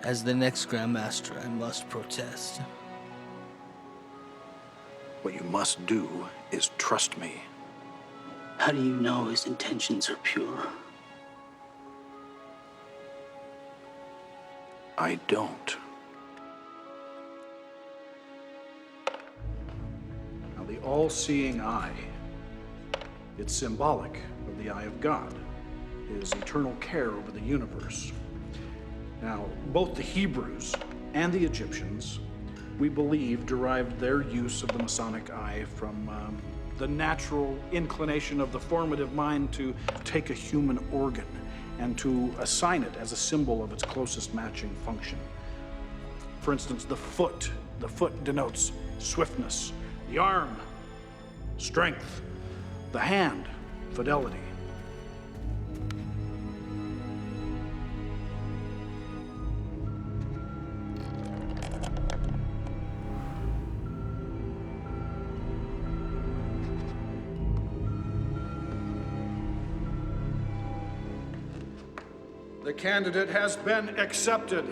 As the next Grand Master, I must protest. What you must do is trust me. How do you know his intentions are pure? I don't. Now, the all-seeing eye, it's symbolic of the eye of God, his eternal care over the universe. Now, both the Hebrews and the Egyptians, we believe, derived their use of the Masonic eye from the natural inclination of the formative mind to take a human organ and to assign it as a symbol of its closest matching function. For instance, the foot denotes swiftness, the arm, strength, the hand, fidelity. The candidate has been accepted.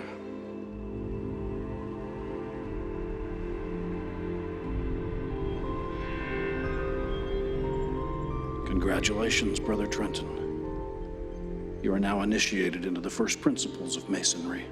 Congratulations, Brother Trenton. You are now initiated into the first principles of Masonry.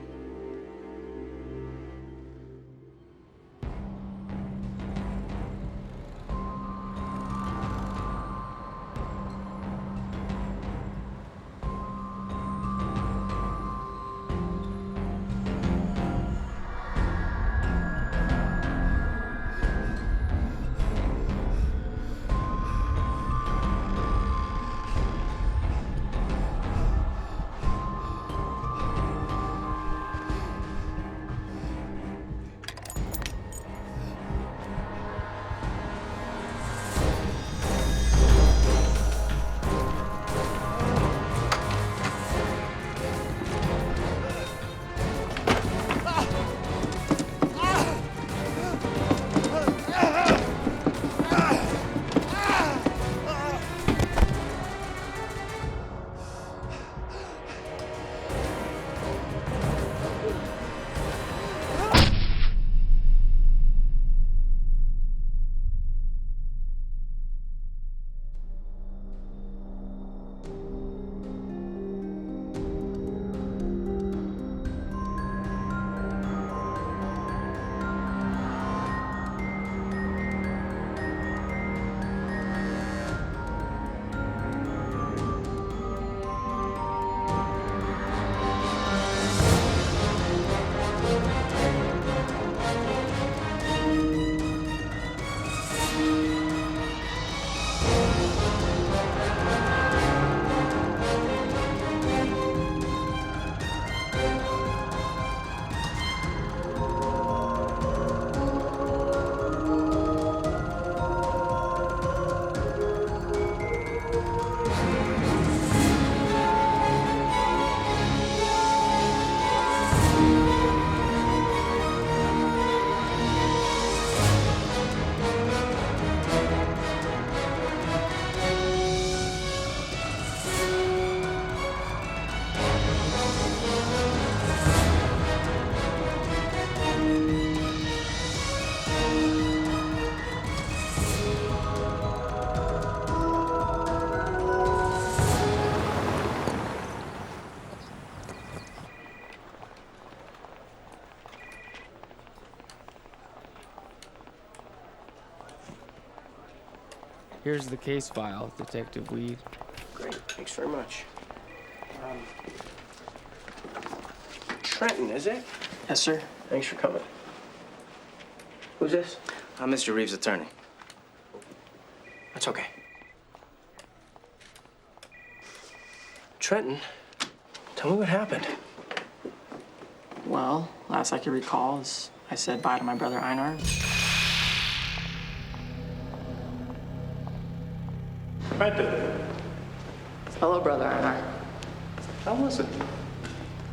Here's the case file, Detective Weed. Great, thanks very much. Trenton, is it? Yes, sir. Thanks for coming. Who's this? I'm Mr. Reeves' attorney. That's okay. Trenton, tell me what happened. Well, last I can recall is I said bye to my brother Einar. Trenton, Hello, brother Einar. how was it?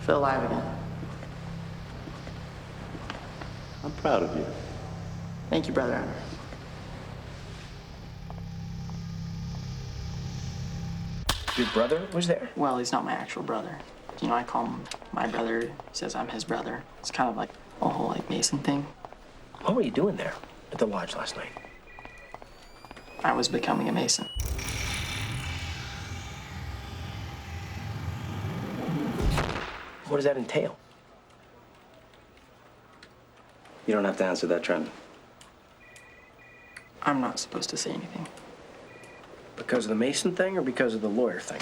Feel alive again. I'm proud of you. Thank you, brother Einar. Your brother was there? Well, he's not my actual brother. You know, I call him my brother. He says I'm his brother. It's kind of like a whole like Mason thing. What were you doing there at the lodge last night? I was becoming a Mason. What does that entail? You don't have to answer that, Trent. I'm not supposed to say anything. Because of the Mason thing or because of the lawyer thing?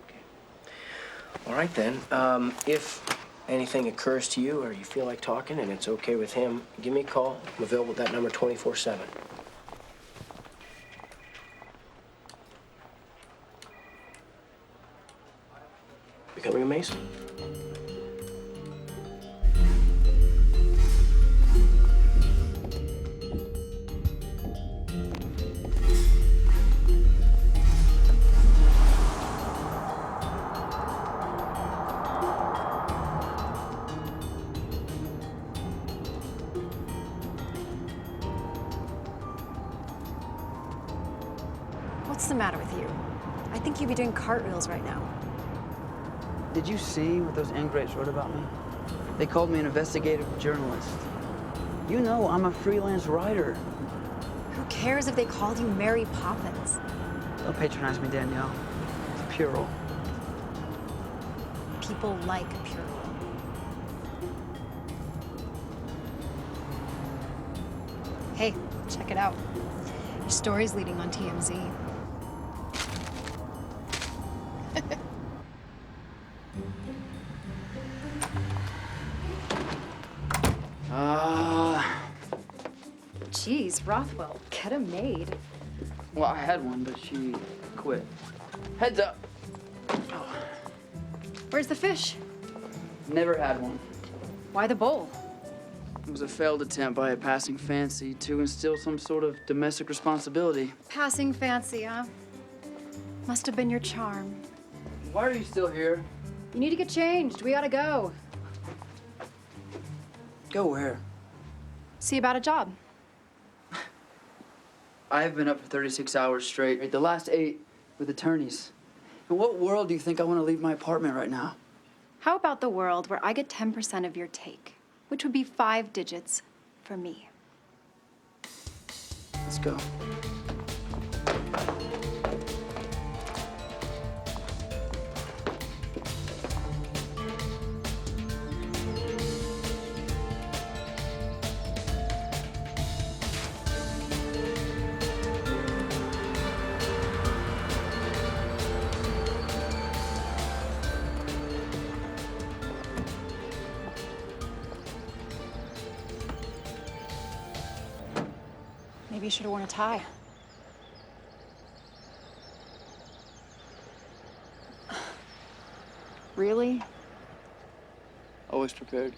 Okay. All right, then. If anything occurs to you or you feel like talking and it's okay with him, give me a call. I'm available at that number 24/7. Becoming a Mason. What's the matter with you? I think you'd be doing cartwheels right now. Did you see what those ingrates wrote about me? They called me an investigative journalist. You know I'm a freelance writer. Who cares if they called you Mary Poppins? Don't patronize me, Danielle. It's a Purell. People like Pure. Hey, check it out. Your story's leading on TMZ. Jeez, Rothwell, get a maid. Well, I had one, but she quit. Heads up. Where's the fish? Never had one. Why the bowl? It was a failed attempt by a passing fancy to instill some sort of domestic responsibility. Passing fancy, huh? Must have been your charm. Why are you still here? You need to get changed. We gotta go. Go where? See about a job. I've been up for 36 hours straight, the last 8 with attorneys. In what world do you think I want to leave my apartment right now? How about the world where I get 10% of your take, which would be 5 digits for me? Let's go. Maybe you should have worn a tie. Really? Always prepared.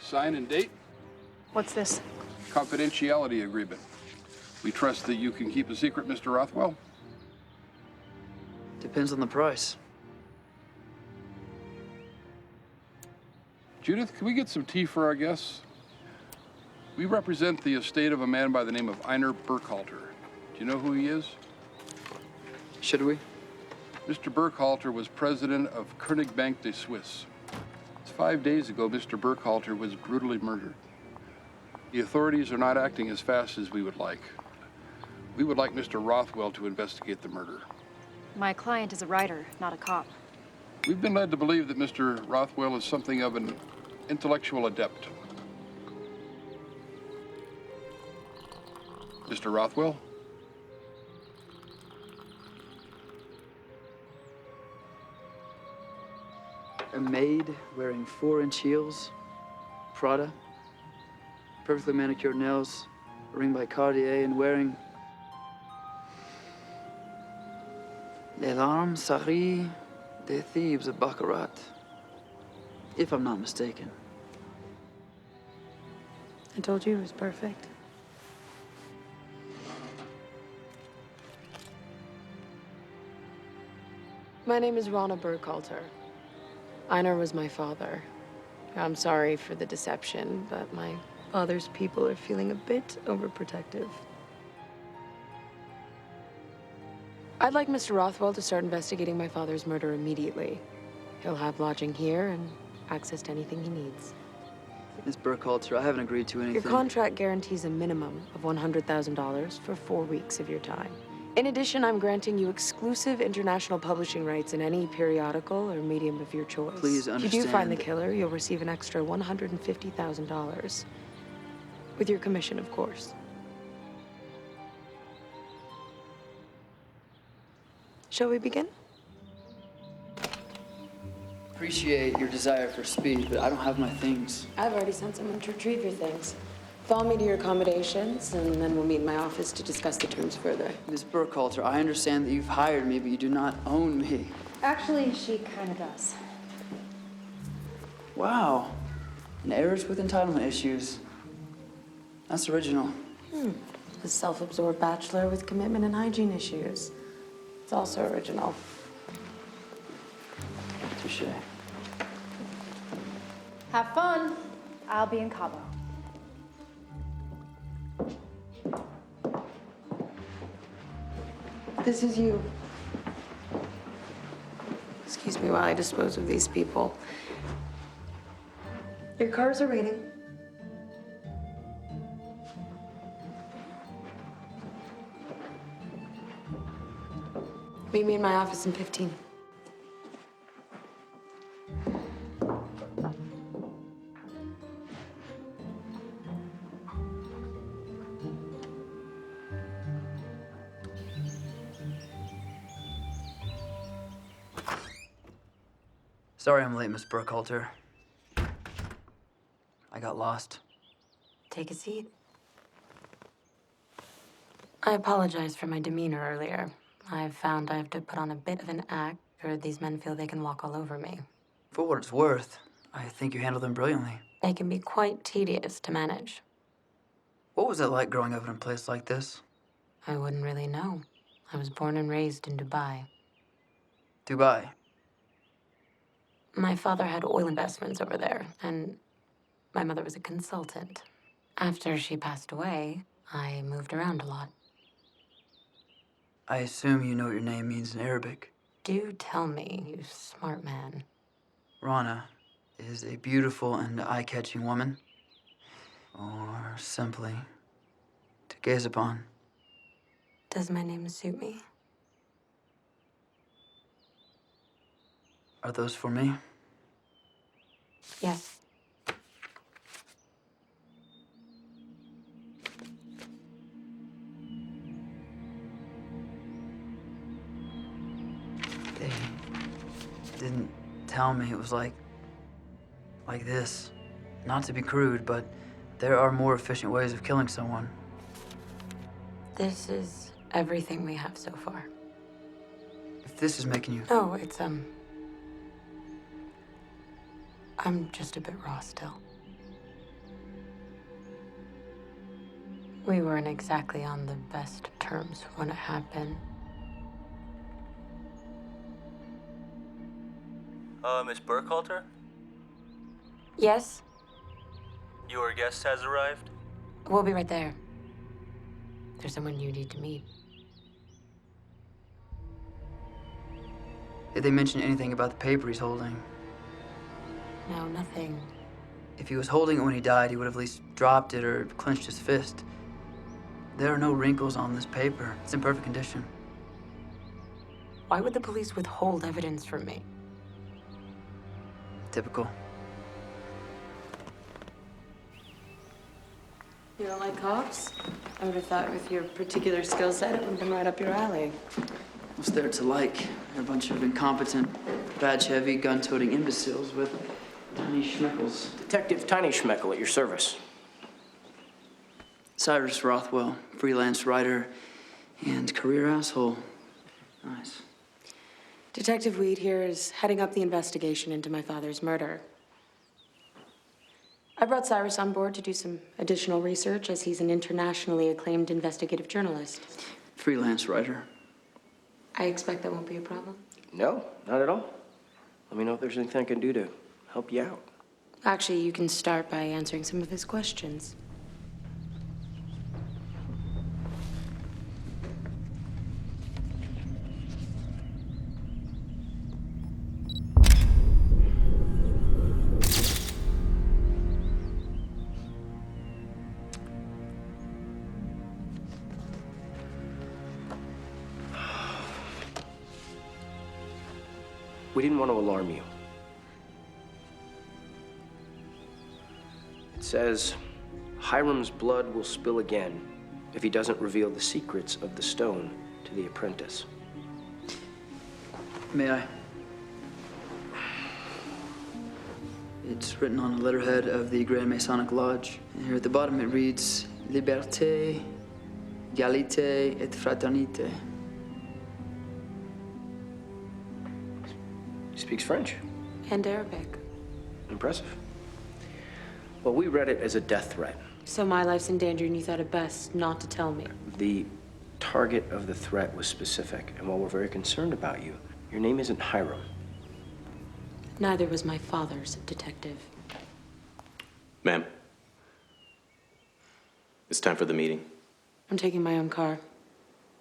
Sign and date. What's this? Confidentiality agreement. We trust that you can keep a secret, Mr. Rothwell. Depends on the price. Judith, can we get some tea for our guests? We represent the estate of a man by the name of Einar Burkhalter. Do you know who he is? Should we? Mr. Burkhalter was president of König Bank de Suisse. 5 days ago, Mr. Burkhalter was brutally murdered. The authorities are not acting as fast as we would like. We would like Mr. Rothwell to investigate the murder. My client is a writer, not a cop. We've been led to believe that Mr. Rothwell is something of an intellectual adept. Mr. Rothwell? A maid wearing 4-inch heels, Prada, perfectly manicured nails, a ring by Cartier, and wearing Les larmes sari des thieves of Baccarat. If I'm not mistaken. I told you it was perfect. My name is Rana Burkhalter. Einar was my father. I'm sorry for the deception, but my father's people are feeling a bit overprotective. I'd like Mr. Rothwell to start investigating my father's murder immediately. He'll have lodging here and access to anything he needs. Miss Burkhalter, I haven't agreed to anything. Your contract guarantees a minimum of $100,000 for 4 weeks of your time. In addition, I'm granting you exclusive international publishing rights in any periodical or medium of your choice. Please If understand. you do find the killer, you'll receive an extra $150,000. With your commission, of course. Shall we begin? Appreciate your desire for speed, but I don't have my things. I've already sent someone to retrieve your things. Follow me to your accommodations, and then we'll meet in my office to discuss the terms further. Miss Burkhalter, I understand that you've hired me, but you do not own me. Actually, she kind of does. Wow. An heiress with entitlement issues. That's original. A self-absorbed bachelor with commitment and hygiene issues. It's also original. Touche. Have fun. I'll be in Cabo. This is you. Excuse me while I dispose of these people. Your cars are waiting. Meet me in my office in 15. Sorry I'm late, Miss Burkhalter. I got lost. Take a seat. I apologize for my demeanor earlier. I've found I have to put on a bit of an act, or these men feel they can walk all over me. For what it's worth, I think you handled them brilliantly. They can be quite tedious to manage. What was it like growing up in a place like this? I wouldn't really know. I was born and raised in Dubai. Dubai. My father had oil investments over there, and my mother was a consultant. After she passed away, I moved around a lot. I assume you know what your name means in Arabic. Do tell me, you smart man. Rana is a beautiful and eye-catching woman. Or simply to gaze upon. Does my name suit me? Are those for me? Yes. They didn't tell me it was like this. Not to be crude, but there are more efficient ways of killing someone. This is everything we have so far. If this is making you... No, it's, I'm just a bit raw still. We weren't exactly on the best terms when it happened. Miss Burkhalter? Yes? Your guest has arrived? We'll be right there. There's someone you need to meet. Did they mention anything about the paper he's holding? No, nothing. If he was holding it when he died, he would have at least dropped it or clenched his fist. There are no wrinkles on this paper. It's in perfect condition. Why would the police withhold evidence from me? Typical. You don't like cops? I would have thought with your particular skill set, it would have been right up your alley. What's there to like? They're a bunch of incompetent, badge-heavy, gun-toting imbeciles with tiny schmeckles. Detective Tiny Schmeckel at your service. Cyrus Rothwell, freelance writer and career asshole. Nice. Detective Weed here is heading up the investigation into my father's murder. I brought Cyrus on board to do some additional research, as he's an internationally acclaimed investigative journalist. Freelance writer. I expect that won't be a problem. No, not at all. Let me know if there's anything I can do to help you out. Actually, you can start by answering some of his questions. We didn't want to alarm you. It says, Hiram's blood will spill again if he doesn't reveal the secrets of the stone to the apprentice. May I? It's written on the letterhead of the Grand Masonic Lodge. And here at the bottom it reads, Liberté, Égalité et Fraternité. He speaks French. And Arabic. Impressive. Well, we read it as a death threat. So my life's in danger and you thought it best not to tell me. The target of the threat was specific, and while we're very concerned about you, your name isn't Hiram. Neither was my father's, detective. Ma'am, it's time for the meeting. I'm taking my own car.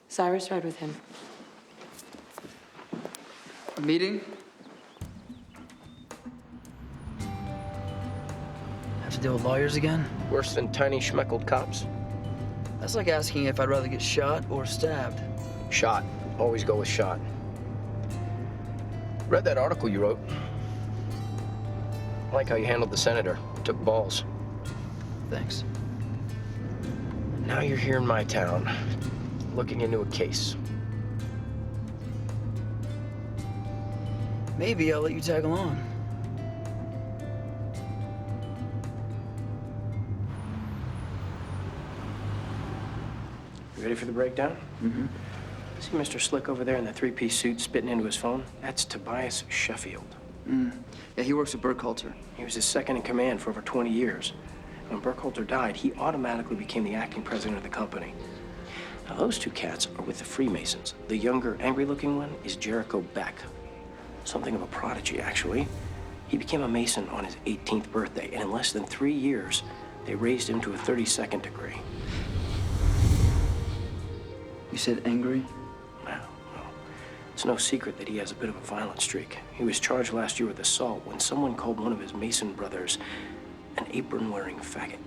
Cyrus, ride with him. A meeting? Have to deal with lawyers again? Worse than tiny schmeckled cops. That's like asking if I'd rather get shot or stabbed. Shot. Always go with shot. Read that article you wrote. I like how you handled the senator. Took balls. Thanks. Now you're here in my town, looking into a case. Maybe I'll let you tag along. You ready for the breakdown? Mm-hmm. See Mr. Slick over there in the three-piece suit spitting into his phone? That's Tobias Sheffield. Yeah, he works at Burkhalter. He was his second in command for over 20 years. When Burkhalter died, he automatically became the acting president of the company. Now, those two cats are with the Freemasons. The younger, angry-looking one is Jericho Beck. Something of a prodigy, actually. He became a Mason on his 18th birthday, and in less than 3 years, they raised him to a 32nd degree. You said angry? Well, it's no secret that he has a bit of a violent streak. He was charged last year with assault when someone called one of his Mason brothers an apron-wearing faggot.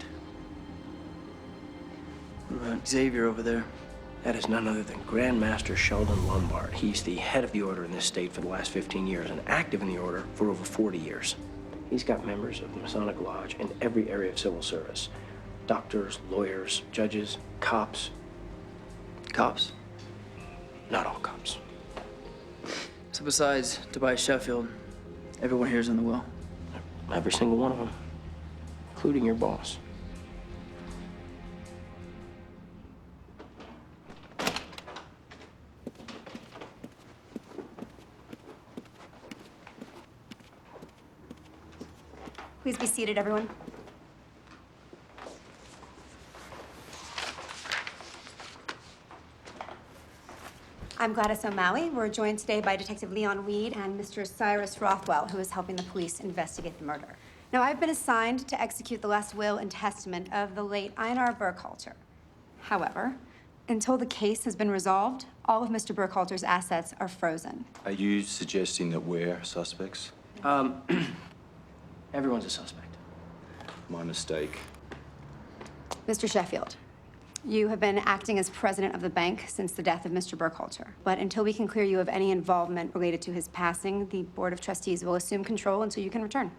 What about Xavier over there? That is none other than Grand Master Sheldon Lombard. He's the head of the order in this state for the last 15 years and active in the order for over 40 years. He's got members of the Masonic Lodge in every area of civil service. Doctors, lawyers, judges, cops. Cops? Not all cops. So besides Tobias Sheffield, everyone here's in the will. Every single one of them, including your boss. Please be seated, everyone. I'm Gladys O'Malley. We're joined today by Detective Leon Weed and Mr. Cyrus Rothwell, who is helping the police investigate the murder. Now, I've been assigned to execute the last will and testament of the late Einar Burkhalter. However, until the case has been resolved, all of Mr. Burkhalter's assets are frozen. Are you suggesting that we're suspects? Everyone's a suspect. My mistake. Mr. Sheffield, you have been acting as president of the bank since the death of Mr. Burkhalter. But until we can clear you of any involvement related to his passing, the Board of Trustees will assume control until you can return.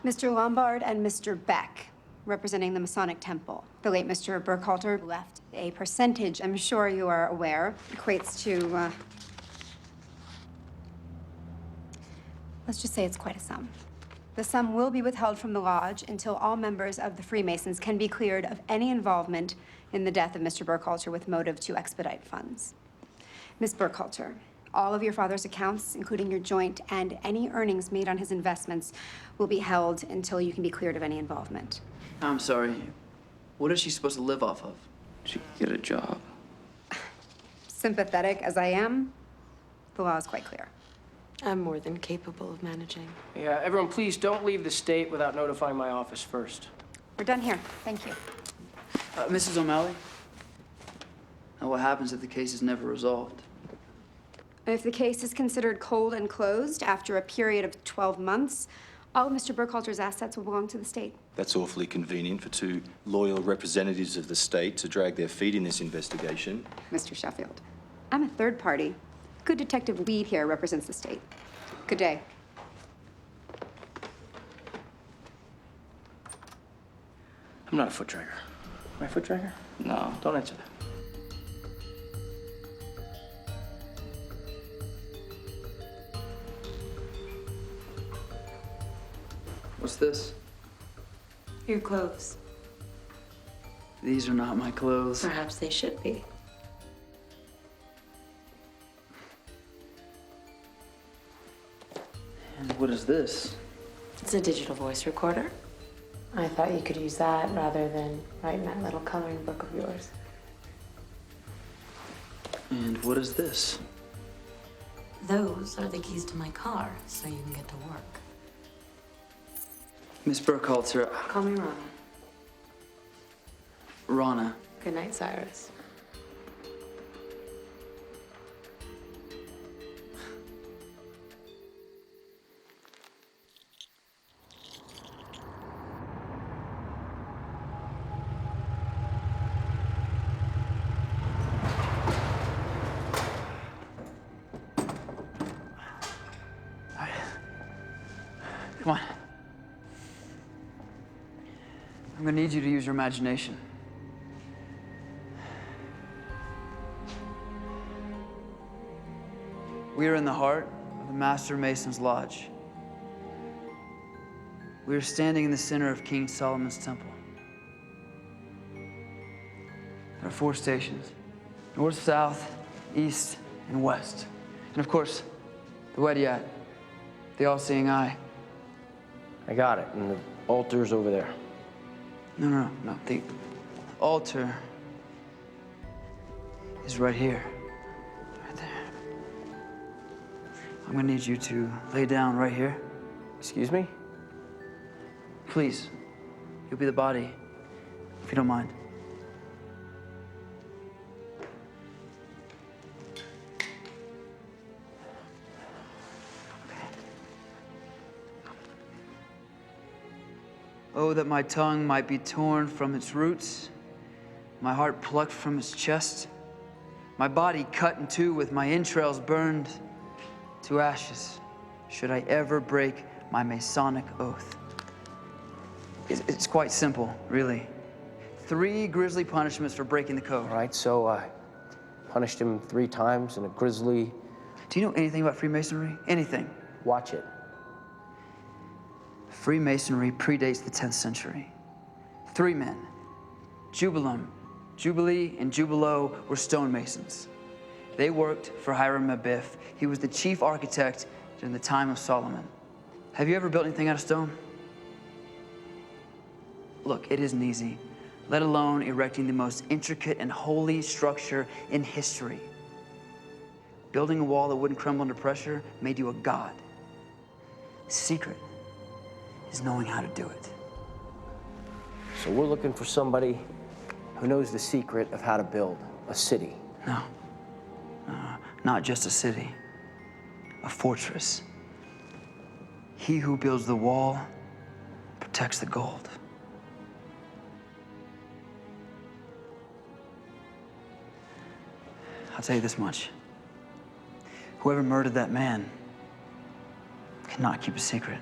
Mr. Lombard and Mr. Beck, representing the Masonic Temple. The late Mr. Burkhalter left a percentage, I'm sure you are aware, equates to, let's just say it's quite a sum. The sum will be withheld from the lodge until all members of the Freemasons can be cleared of any involvement in the death of Mr. Burkhalter with motive to expedite funds. Miss Burkhalter, All of your father's accounts, including your joint and any earnings made on his investments, will be held until you can be cleared of any involvement. I'm sorry. What is she supposed to live off of? She could get a job. Sympathetic as I am, the law is quite clear. I'm more than capable of managing. Yeah, everyone, please don't leave the state without notifying my office first. We're done here. Thank you. Mrs. O'Malley? Now, what happens if the case is never resolved? If the case is considered cold and closed after a period of 12 months, all of Mr. Burkhalter's assets will belong to the state. That's awfully convenient for two loyal representatives of the state to drag their feet in this investigation. Mr. Sheffield, I'm a third party. Good Detective Weed here represents the state. Good day. I'm not a foot dragger. Am I a foot dragger? No, don't answer that. What's this? Your clothes. These are not my clothes. Perhaps they should be. And what is this? It's a digital voice recorder. I thought you could use that rather than writing that little coloring book of yours. And what is this? Those are the keys to my car, so you can get to work. Miss Burkhalter. Call me Rana. Rana. Good night, Cyrus. Come on. I'm gonna need you to use your imagination. We are in the heart of the Master Mason's Lodge. We are standing in the center of King Solomon's Temple. There are 4 stations: north, south, east, and west. And of course, the Wedyat, the all-seeing eye. I got it, and the altar's over there. No. The altar is right here. Right there. I'm gonna need you to lay down right here. Excuse me? Please. You'll be the body, if you don't mind. Oh, that my tongue might be torn from its roots, my heart plucked from its chest, my body cut in two with my entrails burned to ashes, should I ever break my Masonic oath. It's quite simple, really. 3 grisly punishments for breaking the code. All right, so I punished him 3 times in a grisly... Do you know anything about Freemasonry? Anything? Watch it. Freemasonry predates the 10th century. 3 men, Jubilee, and Jubilo were stonemasons. They worked for Hiram Abiff. He was the chief architect during the time of Solomon. Have you ever built anything out of stone? Look, it isn't easy, let alone erecting the most intricate and holy structure in history. Building a wall that wouldn't crumble under pressure made you a god. The secret is knowing how to do it. So we're looking for somebody who knows the secret of how to build a city. No, not just a city, a fortress. He who builds the wall protects the gold. I'll tell you this much. Whoever murdered that man cannot keep a secret.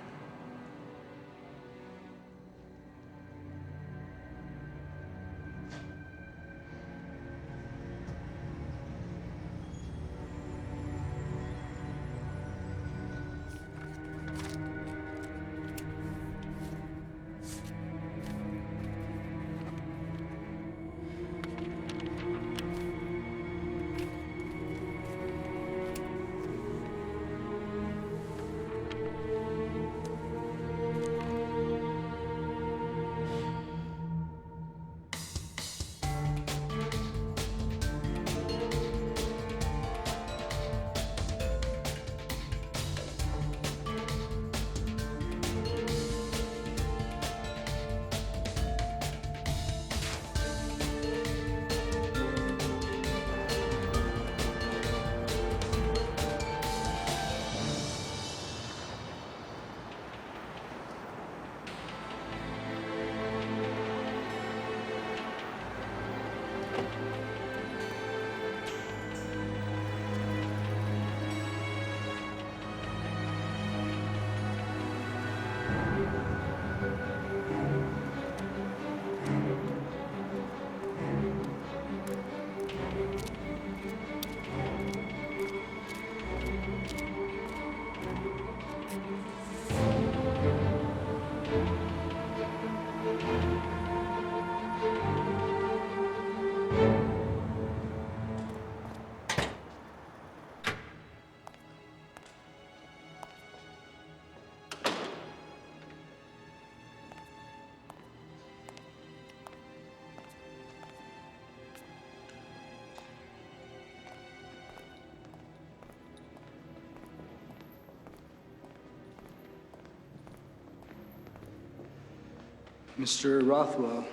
Mr. Rothwell,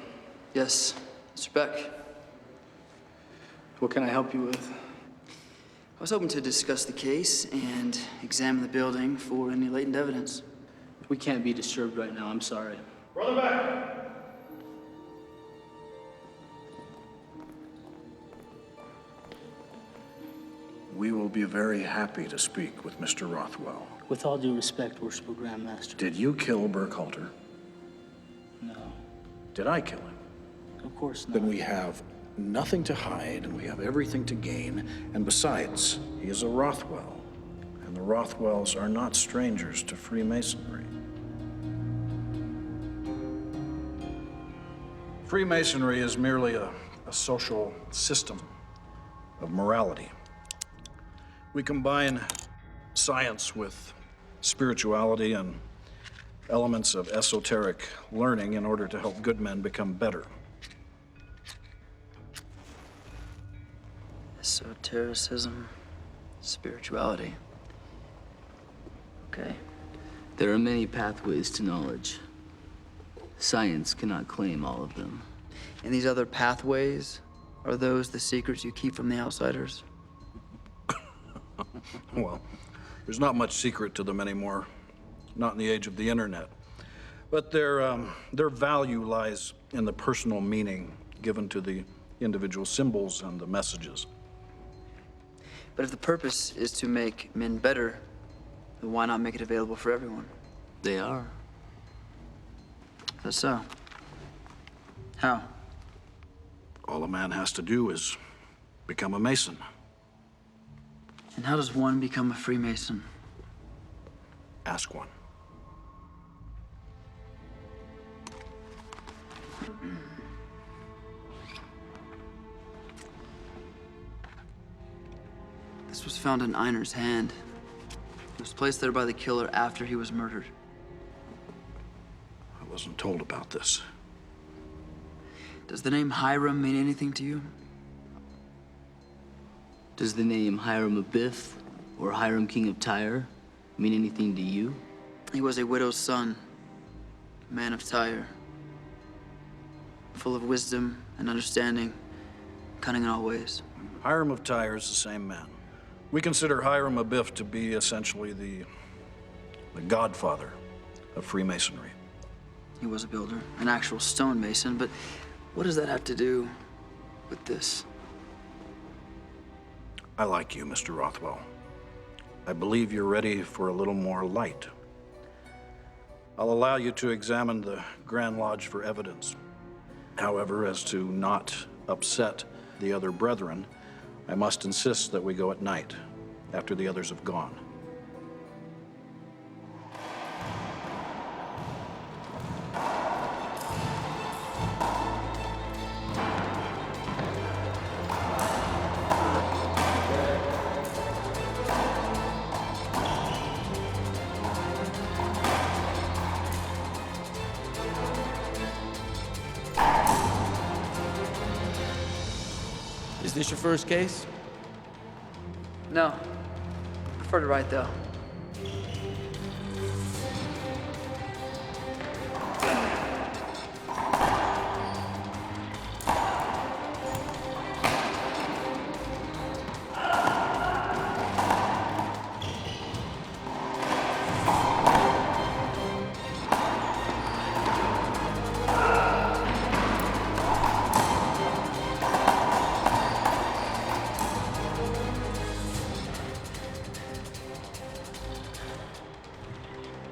Yes, Mr. Beck. what can I help you with? I was hoping to discuss the case and examine the building for any latent evidence. We can't be disturbed right now, I'm sorry. Brother back! We will be very happy to speak with Mr. Rothwell. With all due respect, Worshipful Grand Master. Did you kill Burkhalter? No, Did I kill him? of course not. Then we have nothing to hide and we have everything to gain. And besides, he is a Rothwell. And the Rothwells are not strangers to Freemasonry. Freemasonry is merely a social system of morality. We combine science with spirituality and elements of esoteric learning in order to help good men become better. Esotericism, spirituality. Okay. There are many pathways to knowledge. Science cannot claim all of them. And these other pathways, are those the secrets you keep from the outsiders? Well, there's not much secret to them anymore, not in the age of the internet. But their value lies in the personal meaning given to the individual symbols and the messages. But if the purpose is to make men better, then why not make it available for everyone? They are. That's so. How? All a man has to do is become a Mason. And how does one become a Freemason? Ask one. This was found in Einer's hand. It was placed there by the killer after he was murdered. I wasn't told about this. Does the name Hiram mean anything to you? Does the name Hiram Abiff or Hiram King of Tyre mean anything to you? He was a widow's son, a man of Tyre, full of wisdom and understanding, cunning in all ways. Hiram of Tyre is the same man. We consider Hiram Abiff to be essentially the godfather of Freemasonry. He was a builder, an actual stonemason, but what does that have to do with this? I like you, Mr. Rothwell. I believe you're ready for a little more light. I'll allow you to examine the Grand Lodge for evidence. However, as to not upset the other brethren, I must insist that we go at night, after the others have gone. Is this your first case? No. Prefer to write, though.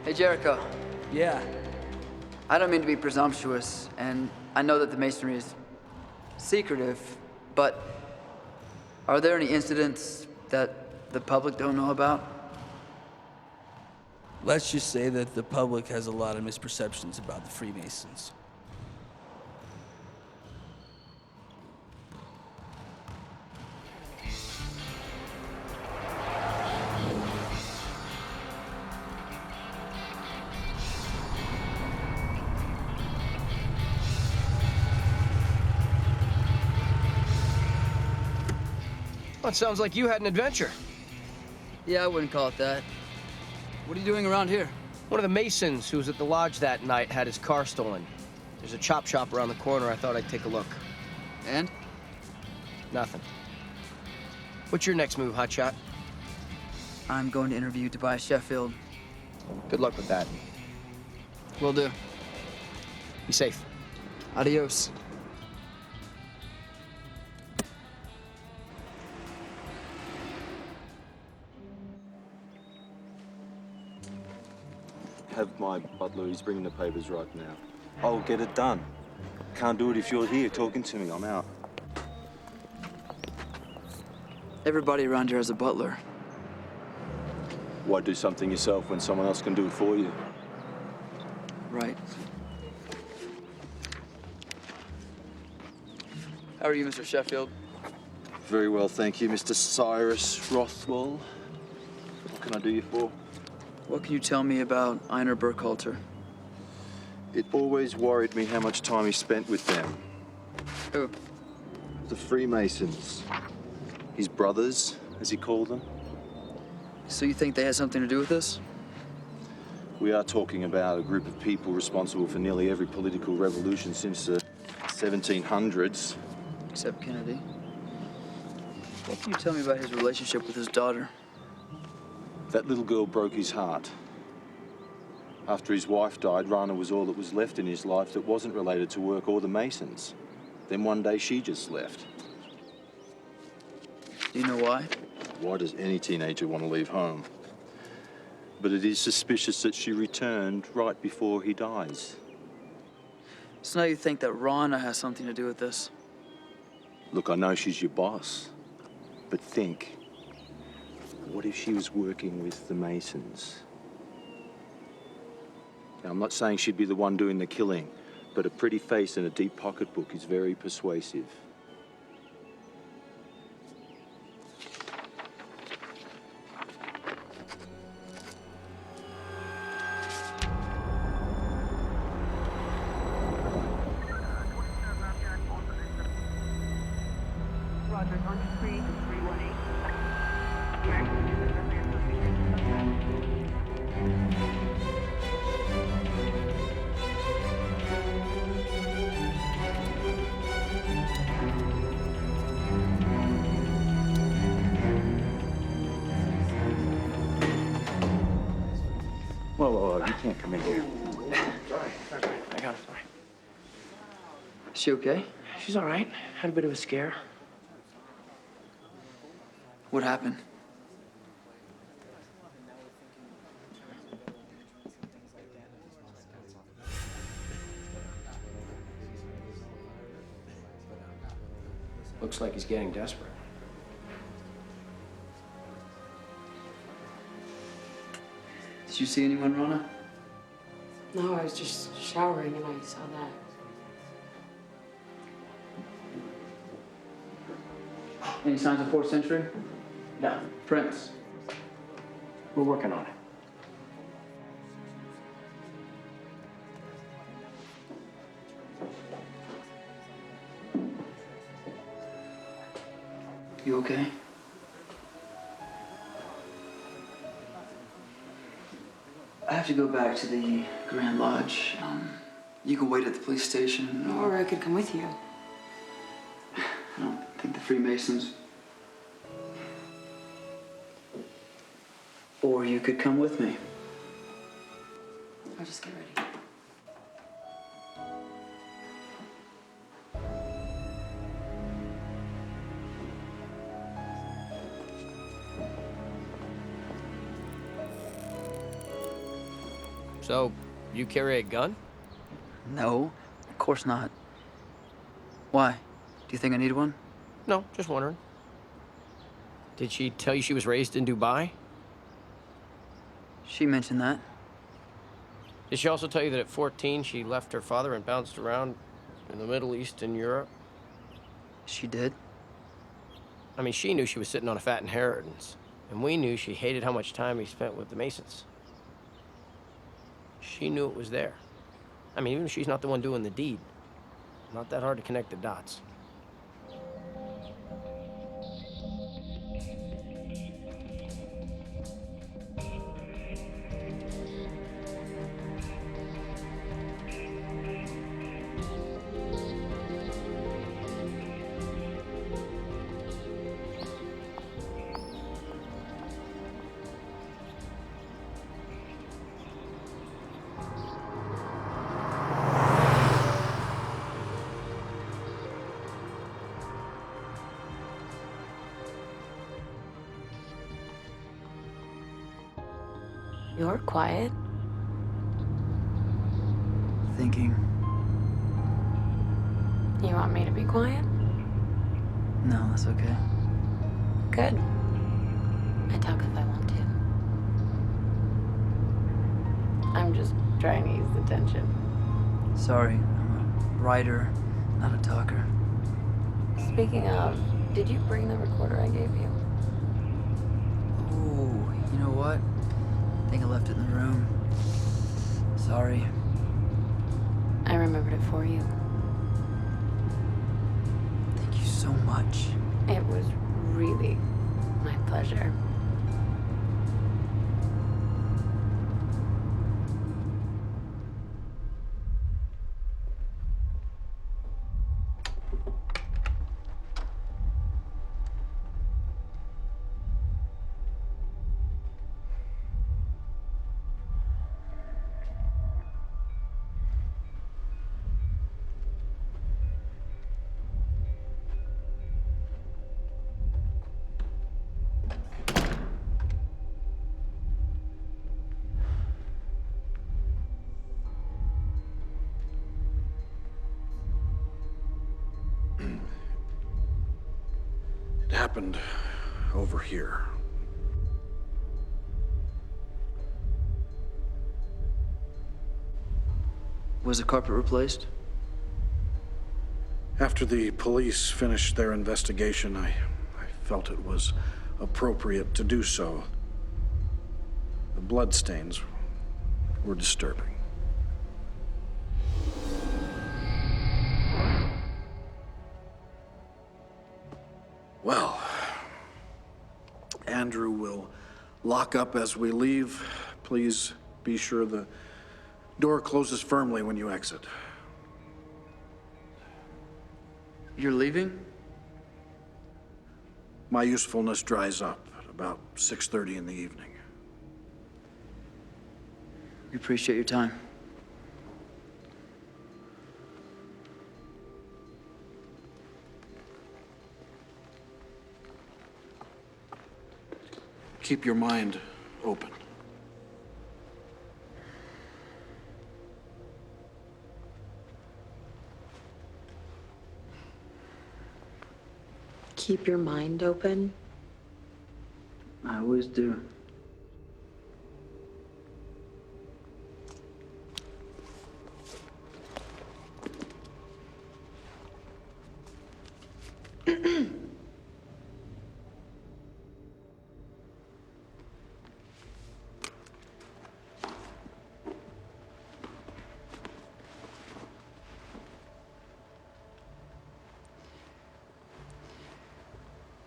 Hey, Jericho. Yeah. I don't mean to be presumptuous, and I know that the Masonry is secretive, but are there any incidents that the public don't know about? Let's just say that the public has a lot of misperceptions about the Freemasons. Well, it sounds like you had an adventure. Yeah, I wouldn't call it that. What are you doing around here? One of the Masons who was at the lodge that night had his car stolen. There's a chop shop around the corner. I thought I'd take a look. And? Nothing. What's your next move, hotshot? I'm going to interview Tobias Sheffield. Good luck with that. Will do. Be safe. Adios. Have my butler, he's bringing the papers right now. I'll get it done. Can't do it if you're here talking to me. I'm out. Everybody around here has a butler. Why do something yourself when someone else can do it for you? Right. How are you, Mr. Sheffield? Very well, thank you, Mr. Cyrus Rothwell. What can I do you for? What can you tell me about Einar Burkhalter? It always worried me how much time he spent with them. Who? The Freemasons. His brothers, as he called them. So you think they had something to do with this? We are talking about a group of people responsible for nearly every political revolution since the 1700s. Except Kennedy. What can you tell me about his relationship with his daughter? That little girl broke his heart. After his wife died, Rana was all that was left in his life that wasn't related to work or the Masons. Then one day she just left. Do you know why? Why does any teenager want to leave home? But it is suspicious that she returned right before he dies. So now you think that Rana has something to do with this? Look, I know she's your boss, but think, what if she was working with the Masons? Now, I'm not saying she'd be the one doing the killing, but a pretty face and a deep pocketbook is very persuasive. Whoa, you can't come in here. Sorry. I got it. Sorry. Is she okay? She's all right. Had a bit of a scare. What happened? Looks like he's getting desperate. Did you see anyone, Rana? No, I was just showering and I saw that. Any signs of 4th century? No. Prince? We're working on it. You okay? I have to go back to the Grand Lodge. You can wait at the police station. Or I could come with you. I don't think the Freemasons. Or you could come with me. I'll just get ready. So, you carry a gun? No, of course not. Why? Do you think I need one? No, just wondering. Did she tell you she was raised in Dubai? She mentioned that. Did she also tell you that at 14 she left her father and bounced around in the Middle East and Europe? She did. I mean, she knew she was sitting on a fat inheritance, and we knew she hated how much time he spent with the Masons. She knew it was there. I mean, even if she's not the one doing the deed, not that hard to connect the dots. You're quiet. Thinking. You want me to be quiet? No, that's okay. Good. I talk if I want to. I'm just trying to ease the tension. Sorry, I'm a writer, not a talker. Speaking of, did you bring the recorder I gave you? Oh, you know what? I think I left it in the room. Sorry. I remembered it for you. Thank you so much. It was really my pleasure. It happened over here. Was the carpet replaced? After the police finished their investigation, I felt it was appropriate to do so. The bloodstains were disturbing. Well, Andrew will lock up as we leave. Please be sure the door closes firmly when you exit. You're leaving? My usefulness dries up at about 6:30 in the evening. We appreciate your time. Keep your mind open. Keep your mind open. I always do.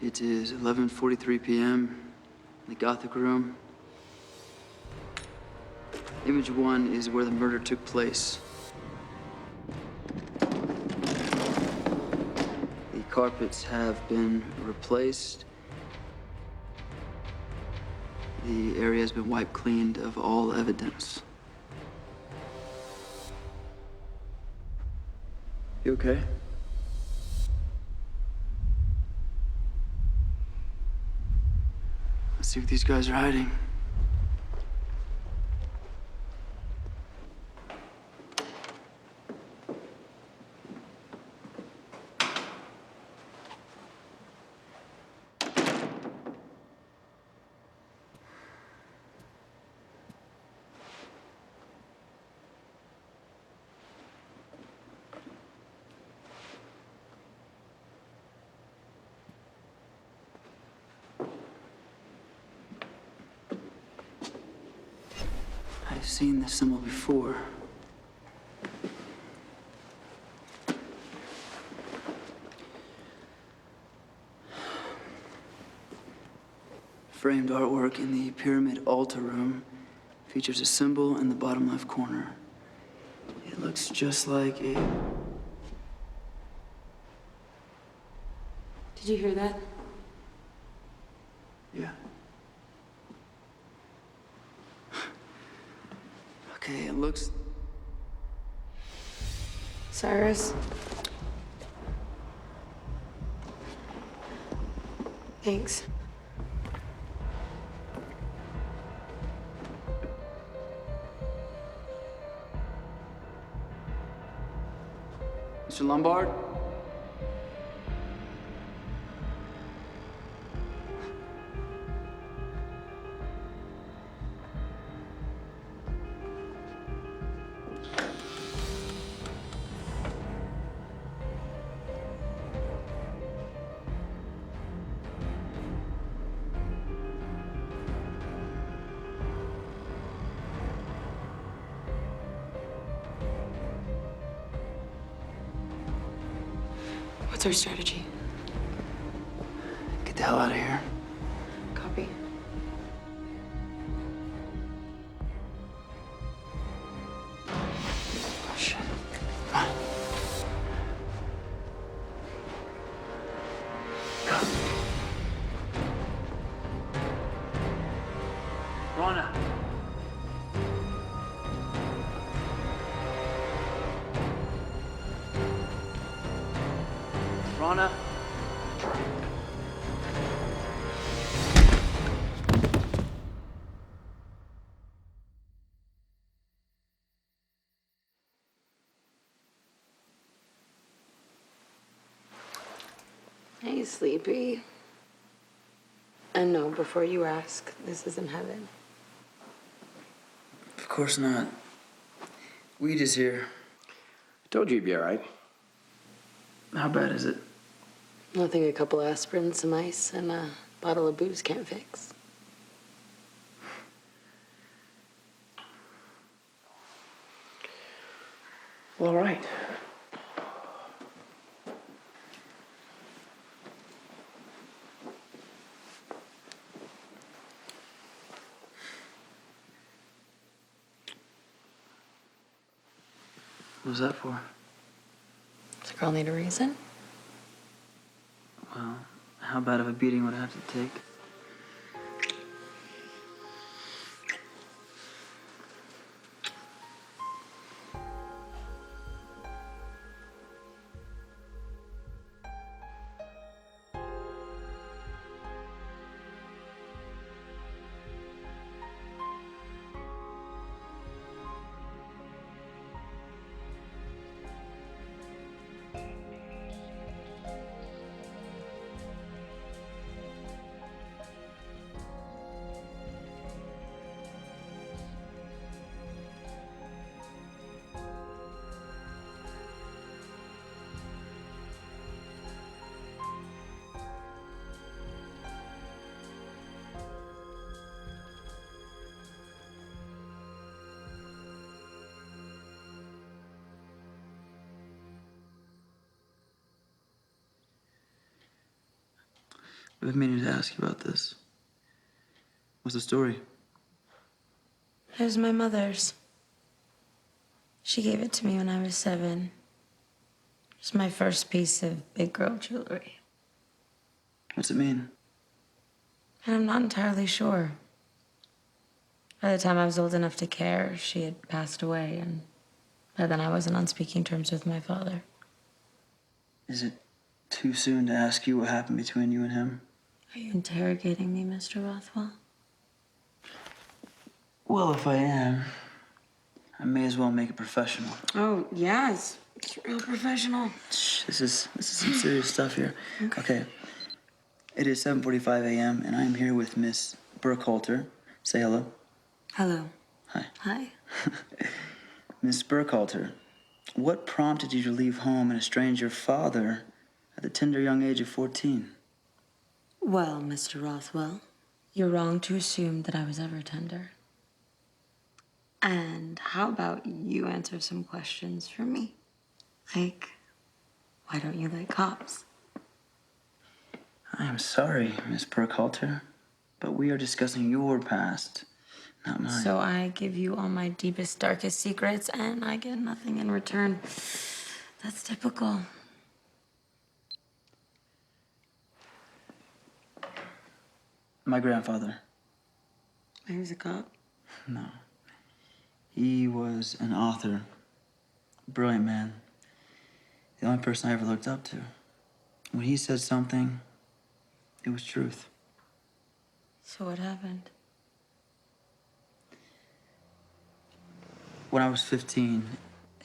It is 11:43 p.m. in the Gothic room. Image 1 is where the murder took place. The carpets have been replaced. The area has been wiped cleaned of all evidence. You okay? Let's see what these guys are hiding. I've seen this symbol before. Framed artwork in the pyramid altar room features a symbol in the bottom left corner. It looks just like a... Did you hear that? Yeah. Okay, it looks... Cyrus? Thanks. Mr. Lombard? What's our strategy? Get the hell out of here. Copy. Oh, shit. Come on. Go. Rana. Rana. Hey, sleepy. And no, before you ask, this isn't heaven. Of course not. Weed is here. I told you you'd be all right. How bad is it? Nothing a couple aspirins, some ice, and a bottle of booze can't fix. Well, all right. What was that for? Does a girl need a reason? Well, how bad of a beating would I have to take? I've been meaning to ask you about this. What's the story? It was my mother's. She gave it to me when I was 7. It's my first piece of big girl jewelry. What's it mean? And I'm not entirely sure. By the time I was old enough to care, she had passed away, and by then I wasn't on speaking terms with my father. Is it too soon to ask you what happened between you and him? Are you interrogating me, Mr. Rothwell? Well, if I am, I may as well make it professional. Oh, yeah, it's real professional. Shh, this is some serious stuff here. Okay. It is 7:45 a.m. and I'm here with Miss Burkhalter. Say hello. Hello. Hi. Hi. Miss Burkhalter, what prompted you to leave home and estrange your father at the tender young age of 14? Well, Mr. Rothwell, you're wrong to assume that I was ever tender. And how about you answer some questions for me? Like, why don't you like cops? I am sorry, Miss Burkhalter, but we are discussing your past, not mine. So I give you all my deepest, darkest secrets, and I get nothing in return. That's typical. My grandfather. He was a cop? No. He was an author. Brilliant man. The only person I ever looked up to. When he said something, it was truth. So what happened? When I was 15,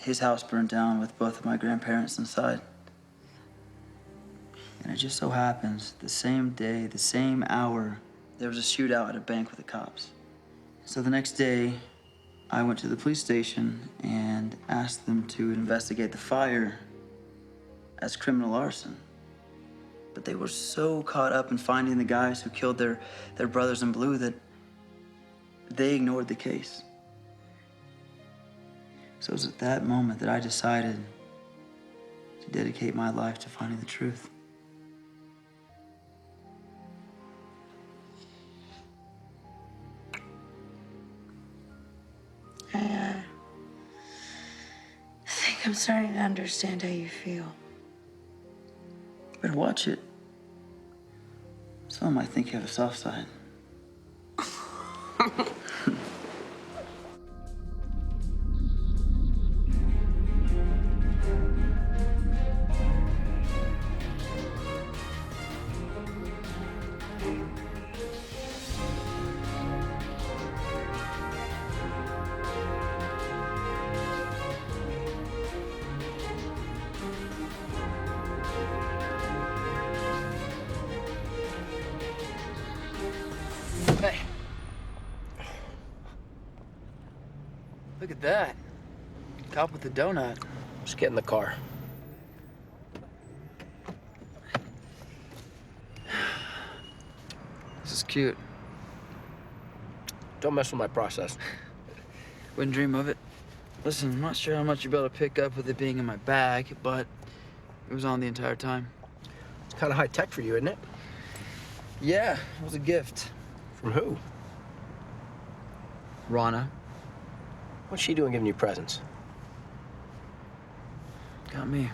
his house burned down with both of my grandparents inside. And it just so happens, the same day, the same hour, there was a shootout at a bank with the cops. So the next day, I went to the police station and asked them to investigate the fire as criminal arson. But they were so caught up in finding the guys who killed their brothers in blue that they ignored the case. So it was at that moment that I decided to dedicate my life to finding the truth. I think I'm starting to understand how you feel. Better watch it. Some might think you have a soft side. Hey. Look at that. Cop with the donut. Just get in the car. This is cute. Don't mess with my process. Wouldn't dream of it. Listen, I'm not sure how much you'll be able to pick up with it being in my bag, but it was on the entire time. It's kind of high tech for you, isn't it? Yeah, it was a gift. From who? Rana. What's she doing giving you presents? Got me.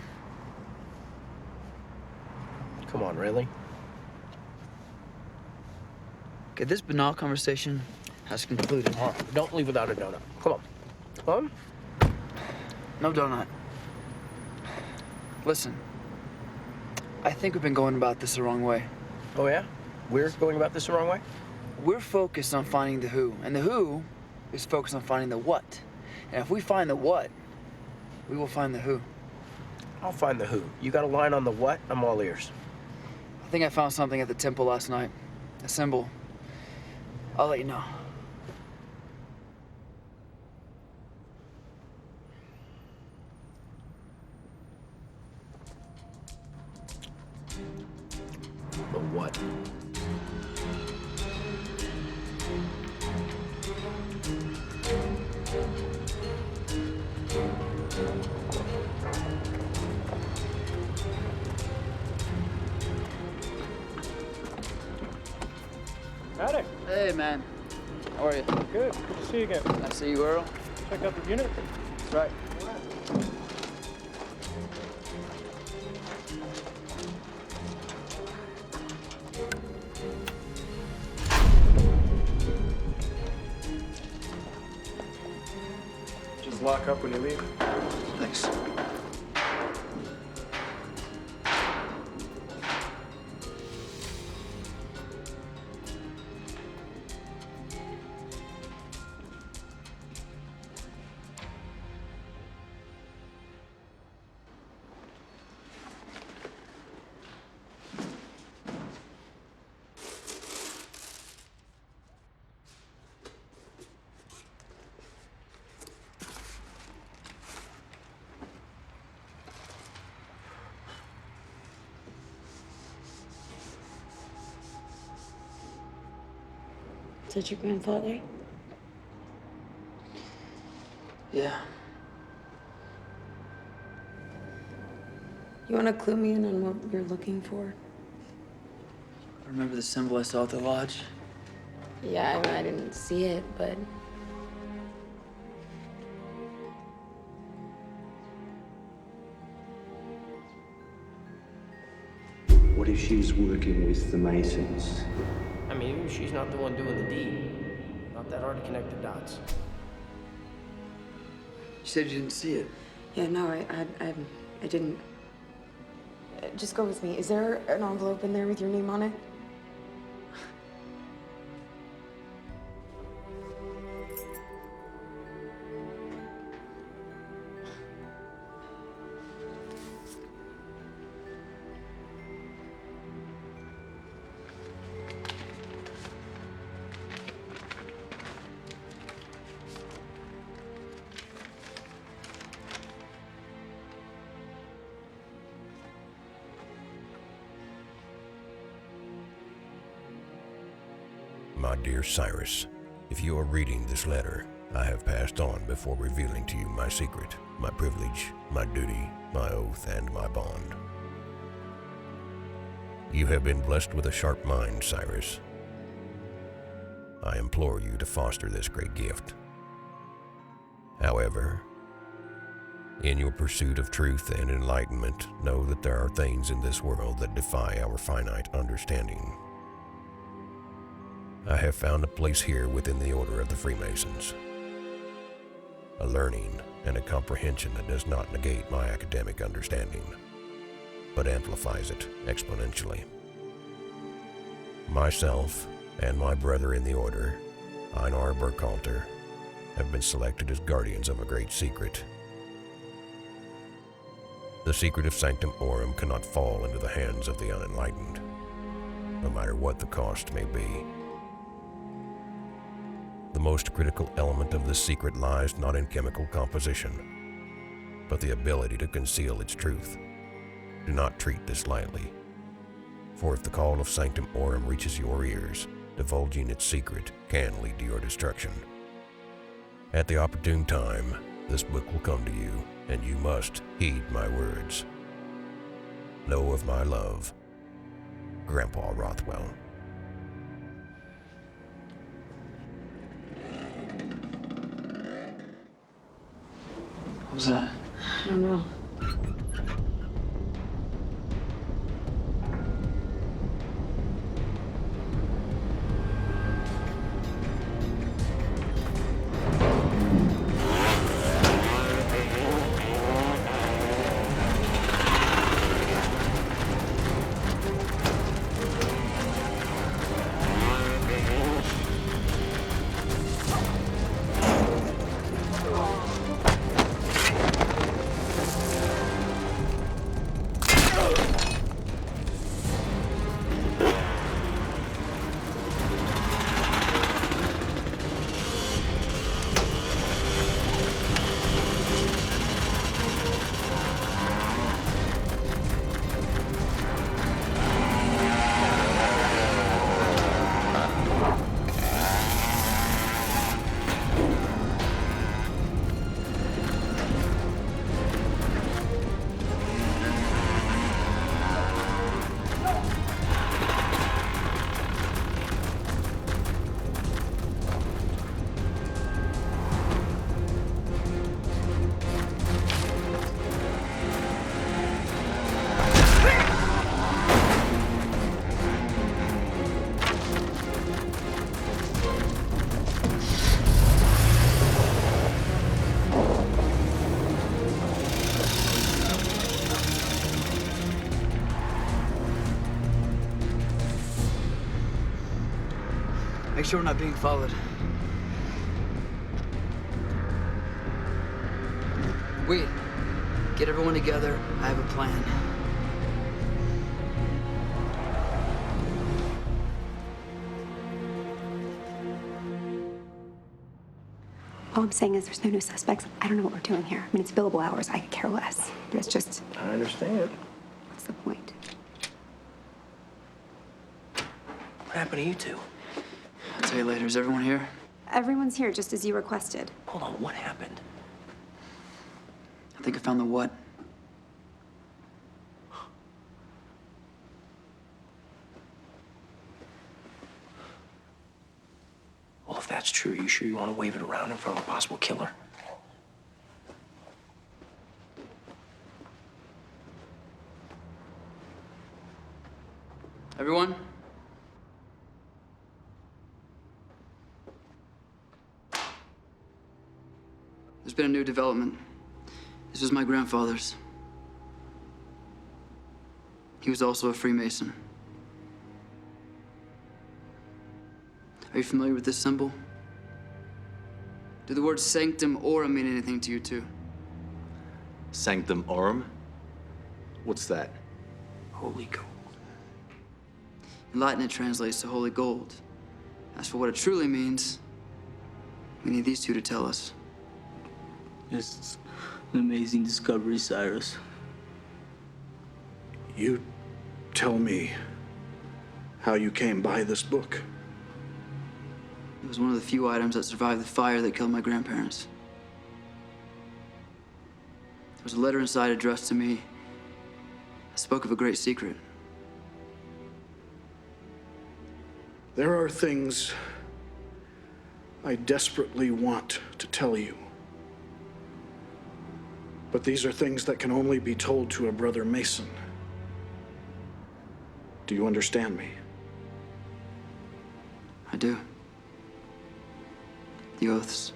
Come on, really? Okay, this banal conversation has concluded. Don't leave without a donut. Come on. Come on. No donut. Listen, I think we've been going about this the wrong way. Oh, yeah? We're going about this the wrong way? We're focused on finding the who, and the who is focused on finding the what. And if we find the what, we will find the who. I'll find the who. You got a line on the what? I'm all ears. I think I found something at the temple last night. A symbol. I'll let you know. The what? Howdy. Hey, man. How are you? Good. Good to see you again. I see you, Earl. Check out the unit. That's right. Just lock up when you leave. Thanks. Is that your grandfather? Yeah. You want to clue me in on what you're looking for? Remember the symbol I saw at the lodge? Yeah, I didn't see it, but What if she was working with the Masons? I mean, she's not the one doing the deed. Not that hard to connect the dots. You said you didn't see it. yeah, no, I didn't. Just go with me. Is there an envelope in there with your name on it? my dear Cyrus, if you are reading this letter, I have passed on before revealing to you my secret, my privilege, my duty, my oath, and my bond. You have been blessed with a sharp mind, Cyrus. I implore you to foster this great gift. However, in your pursuit of truth and enlightenment, know that there are things in this world that defy our finite understanding. I have found a place here within the Order of the Freemasons. A learning and a comprehension that does not negate my academic understanding, but amplifies it exponentially. Myself and my brother in the Order, Einar Burkhalter, have been selected as guardians of a great secret. The secret of Sanctum Aurum cannot fall into the hands of the unenlightened, no matter what the cost may be. The most critical element of this secret lies not in chemical composition, but the ability to conceal its truth. Do not treat this lightly, for if the call of Sanctum Aurum reaches your ears, divulging its secret can lead to your destruction. At the opportune time, this book will come to you, and you must heed my words. Know of my love, Grandpa Rothwell. What was that? I don't know. Make sure we're not being followed. Wait. Get everyone together. I have a plan. All I'm saying is there's no new suspects. I don't know what we're doing here. I mean, it's billable hours. I could care less. But it's just... I understand. What's the point? What happened to you two? I'll tell you later. Is everyone here? Everyone's here just as you requested. Hold on, what happened? I think I found the what. Well, if that's true, you sure you want to wave it around in front of a possible killer? Everyone? There's been a new development. This was my grandfather's. He was also a Freemason. Are you familiar with this symbol? Do the words Sanctum Aurum mean anything to you two? Sanctum Aurum? What's that? Holy gold. In Latin, it translates to holy gold. As for what it truly means, we need these two to tell us. It's an amazing discovery, Cyrus. You tell me how you came by this book. It was one of the few items that survived the fire that killed my grandparents. There was a letter inside addressed to me. It spoke of a great secret. There are things I desperately want to tell you. But these are things that can only be told to a brother Mason. Do you understand me? I do. The oaths,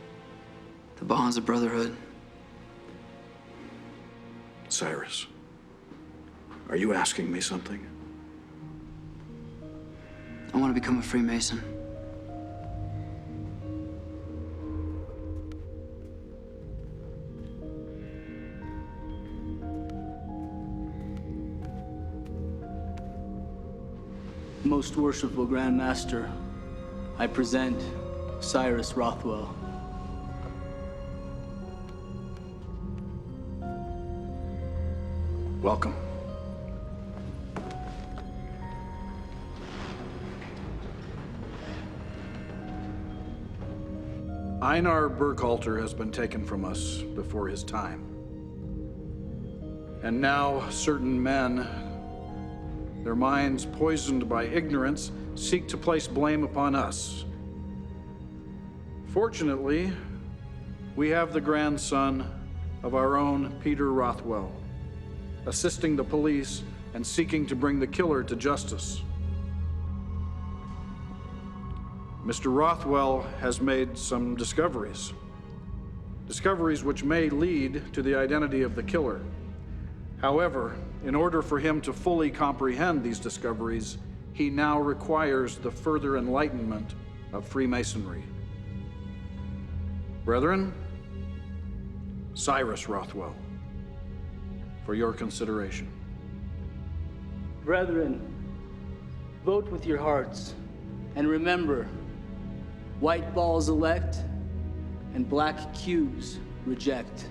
the bonds of brotherhood. Cyrus, are you asking me something? I want to become a Freemason. Most worshipful Grand Master, I present Cyrus Rothwell. Welcome. Einar Burkhalter has been taken from us before his time. And now certain men, their minds poisoned by ignorance, seek to place blame upon us. Fortunately, we have the grandson of our own Peter Rothwell, assisting the police and seeking to bring the killer to justice. Mr. Rothwell has made some discoveries which may lead to the identity of the killer. However, in order for him to fully comprehend these discoveries, he now requires the further enlightenment of Freemasonry. Brethren, Cyrus Rothwell, for your consideration. Brethren, vote with your hearts, and remember, white balls elect, and black cubes reject.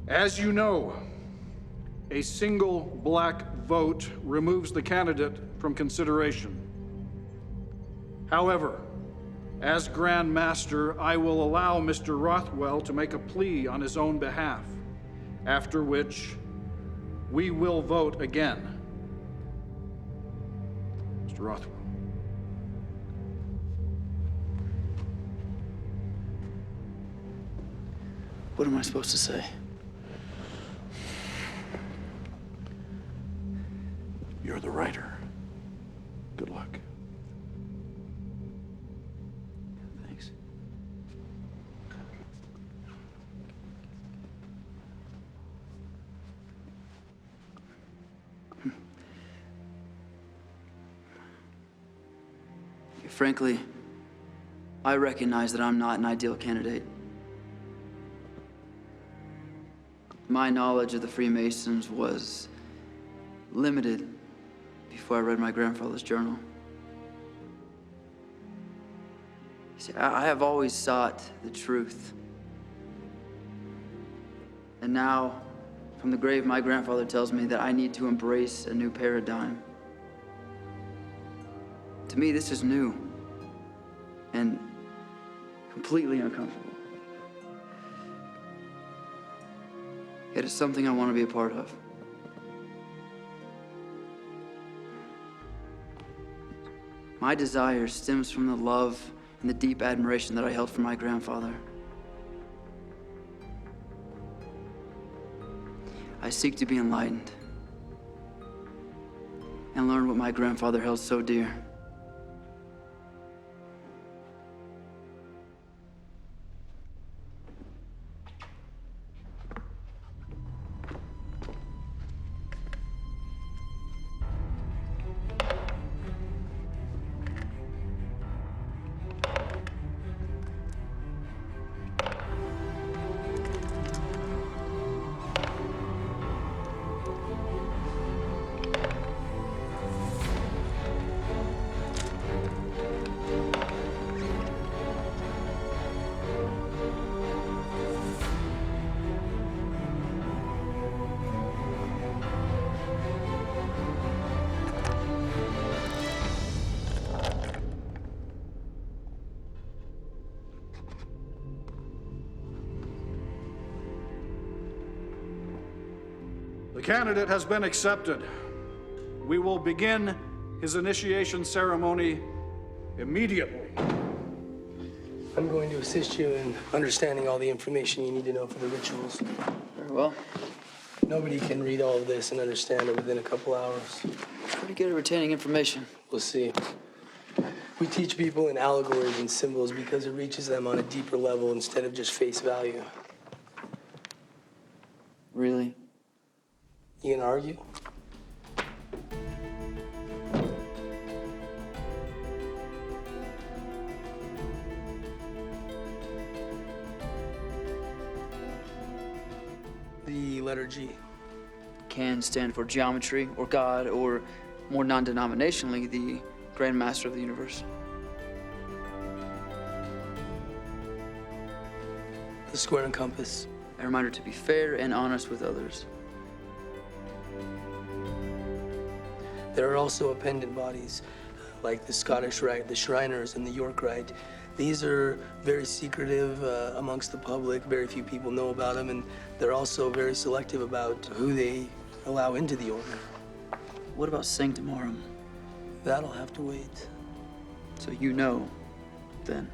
As you know, a single black vote removes the candidate from consideration. However, as Grand Master, I will allow Mr. Rothwell to make a plea on his own behalf, after which we will vote again. Mr. Rothwell. What am I supposed to say? You're the writer. Good luck. Thanks. Frankly, I recognize that I'm not an ideal candidate. My knowledge of the Freemasons was limited before I read my grandfather's journal. See, I have always sought the truth. And now, from the grave, my grandfather tells me that I need to embrace a new paradigm. To me, this is new and completely uncomfortable. Yet it's something I want to be a part of. My desire stems from the love and the deep admiration that I held for my grandfather. I seek to be enlightened, and learn what my grandfather held so dear. The candidate has been accepted. We will begin his initiation ceremony immediately. I'm going to assist you in understanding all the information you need to know for the rituals. Very well. Nobody can read all of this and understand it within a couple hours. Pretty good at retaining information. We'll see. We teach people in allegories and symbols because it reaches them on a deeper level instead of just face value. Really? You gonna argue? The letter G. Can stand for geometry, or God, or more non-denominationally, the Grand Master of the universe. The square and compass. A reminder to be fair and honest with others. There are also appendant bodies, like the Scottish Rite, the Shriners, and the York Rite. These are very secretive amongst the public. Very few people know about them, and they're also very selective about who they allow into the order. What about Sanctorum? That'll have to wait. So you know, then.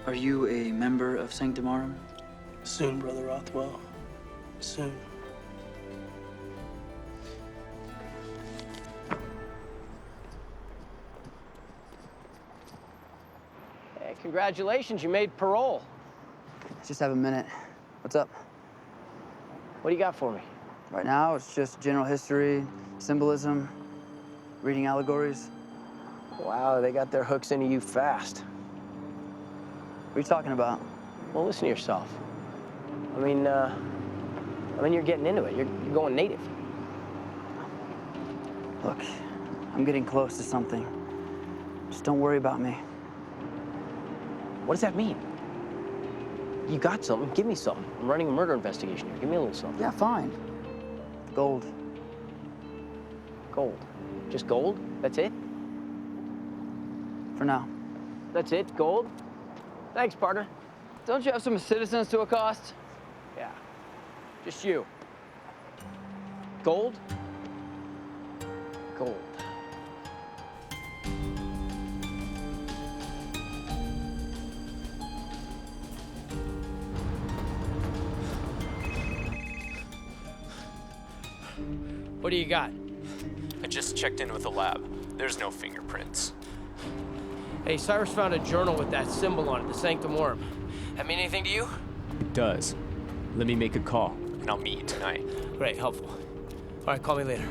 Are you a member of Sanctorum? Soon, Brother Rothwell. Soon. Hey, congratulations, you made parole. I just have a minute. What's up? What do you got for me? Right now, it's just general history, symbolism, reading allegories. Wow, they got their hooks into you fast. What are you talking about? Well, listen to yourself. I mean, you're getting into it. You're going native. Look, I'm getting close to something. Just don't worry about me. What does that mean? You got something, give me something. I'm running a murder investigation here. Give me a little something. Yeah, fine. Gold. Gold? Just gold? That's it? For now. That's it? Gold? Thanks, partner. Don't you have some citizens to accost? Yeah. Just you. Gold? Gold. What do you got? I just checked in with the lab. There's no fingerprints. Hey, Cyrus found a journal with that symbol on it, the Sanctorum. That mean anything to you? It does. Let me make a call, and I'll meet you tonight. Great, helpful. All right, call me later.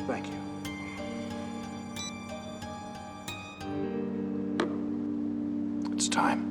Thank you. It's time.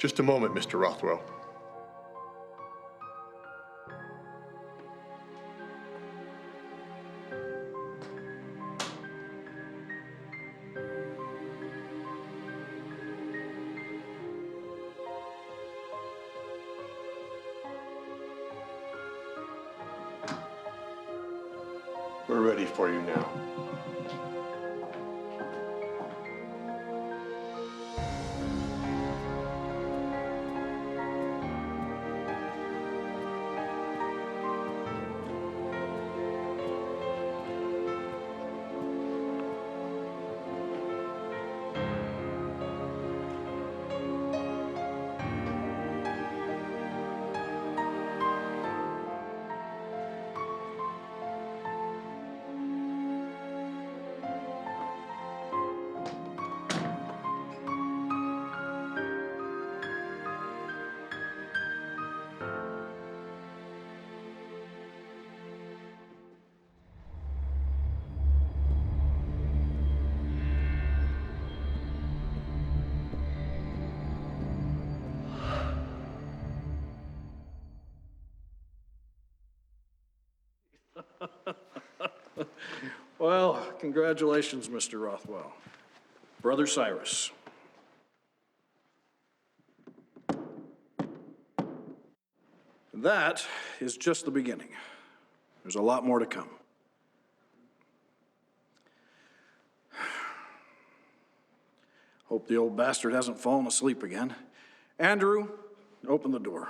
Just a moment, Mr. Rothwell. We're ready for you now. Well, congratulations, Mr. Rothwell. Brother Cyrus. That is just the beginning. There's a lot more to come. Hope the old bastard hasn't fallen asleep again. Andrew, open the door.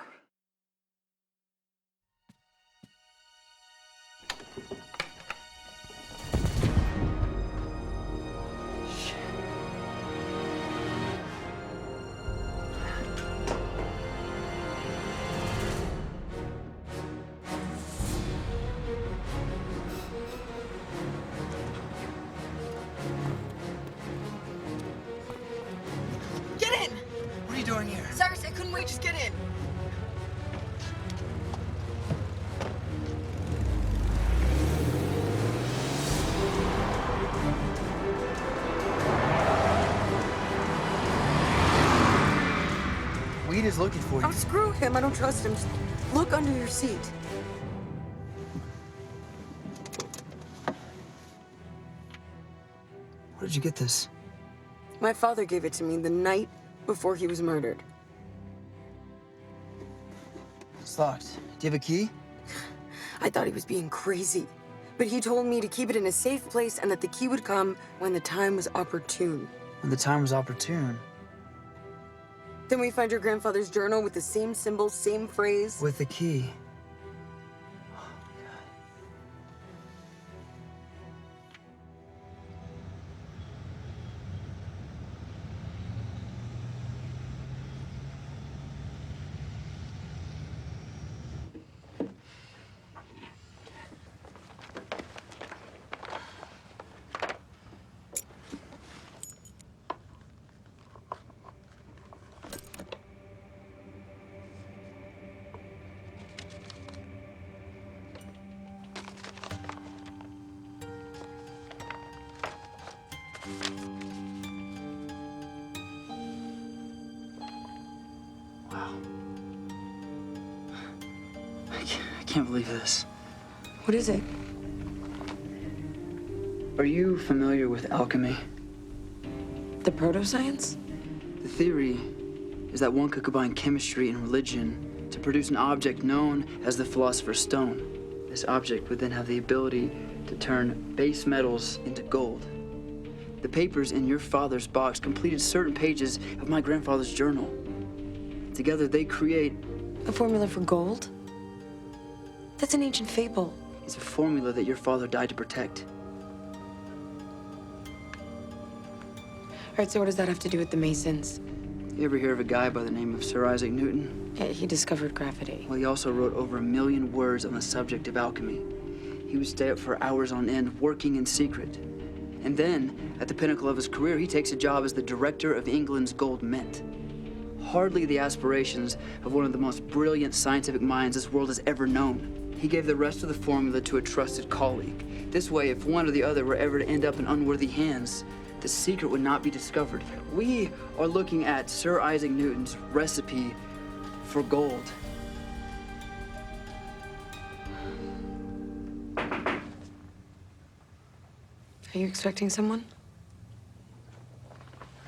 Get in! What are you doing here? Cyrus, I couldn't wait. Just get in. Weed is looking for you. Oh, screw him. I don't trust him. Just look under your seat. Where did you get this? My father gave it to me the night before he was murdered. It's locked. Do you have a key? I thought he was being crazy, but he told me to keep it in a safe place and that the key would come when the time was opportune. When the time was opportune. Then we find your grandfather's journal with the same symbol, same phrase. With the key. Wow. I can't believe this. What is it? Are you familiar with alchemy? The proto-science? The theory is that one could combine chemistry and religion to produce an object known as the Philosopher's Stone. This object would then have the ability to turn base metals into gold. The papers in your father's box completed certain pages of my grandfather's journal. Together, they create a formula for gold? That's an ancient fable. It's a formula that your father died to protect. All right, so what does that have to do with the Masons? You ever hear of a guy by the name of Sir Isaac Newton? Yeah, he discovered gravity. Well, he also wrote over 1 million words on the subject of alchemy. He would stay up for hours on end, working in secret. And then, at the pinnacle of his career, he takes a job as the director of England's gold mint. Hardly the aspirations of one of the most brilliant scientific minds this world has ever known. He gave the rest of the formula to a trusted colleague. This way, if one or the other were ever to end up in unworthy hands, the secret would not be discovered. We are looking at Sir Isaac Newton's recipe for gold. Are you expecting someone?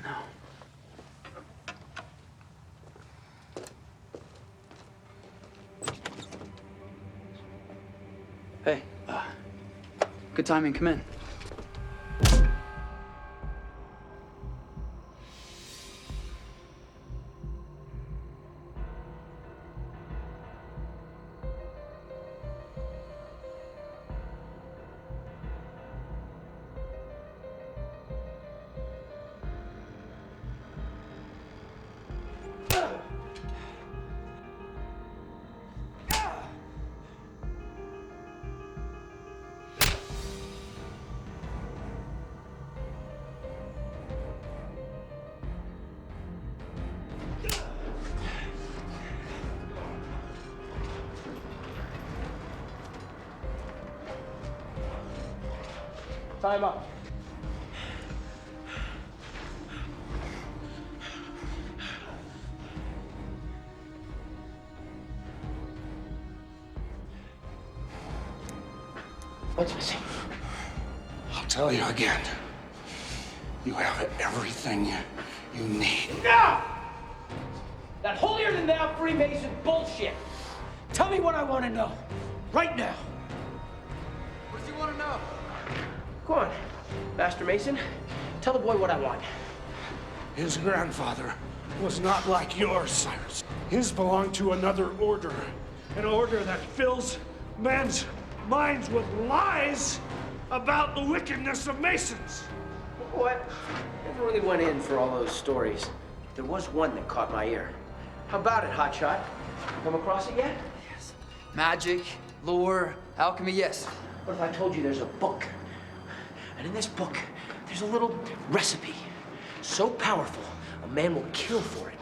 No. Hey, good timing, come in. Time up. What's missing? I'll tell you again. You have everything you need. No! That holier-than-thou Freemason bullshit. Tell me what I want to know. Right now. What does he want to know? Go on, Master Mason. Tell the boy what I want. His grandfather was not like yours, Cyrus. His belonged to another order. An order that fills men's minds with lies about the wickedness of Masons. What? Never really went in for all those stories. There was one that caught my ear. How about it, Hotshot? Come across it yet? Yes. Magic, lore, alchemy, yes. What if I told you there's a book? And in this book, there's a little recipe. So powerful, a man will kill for it.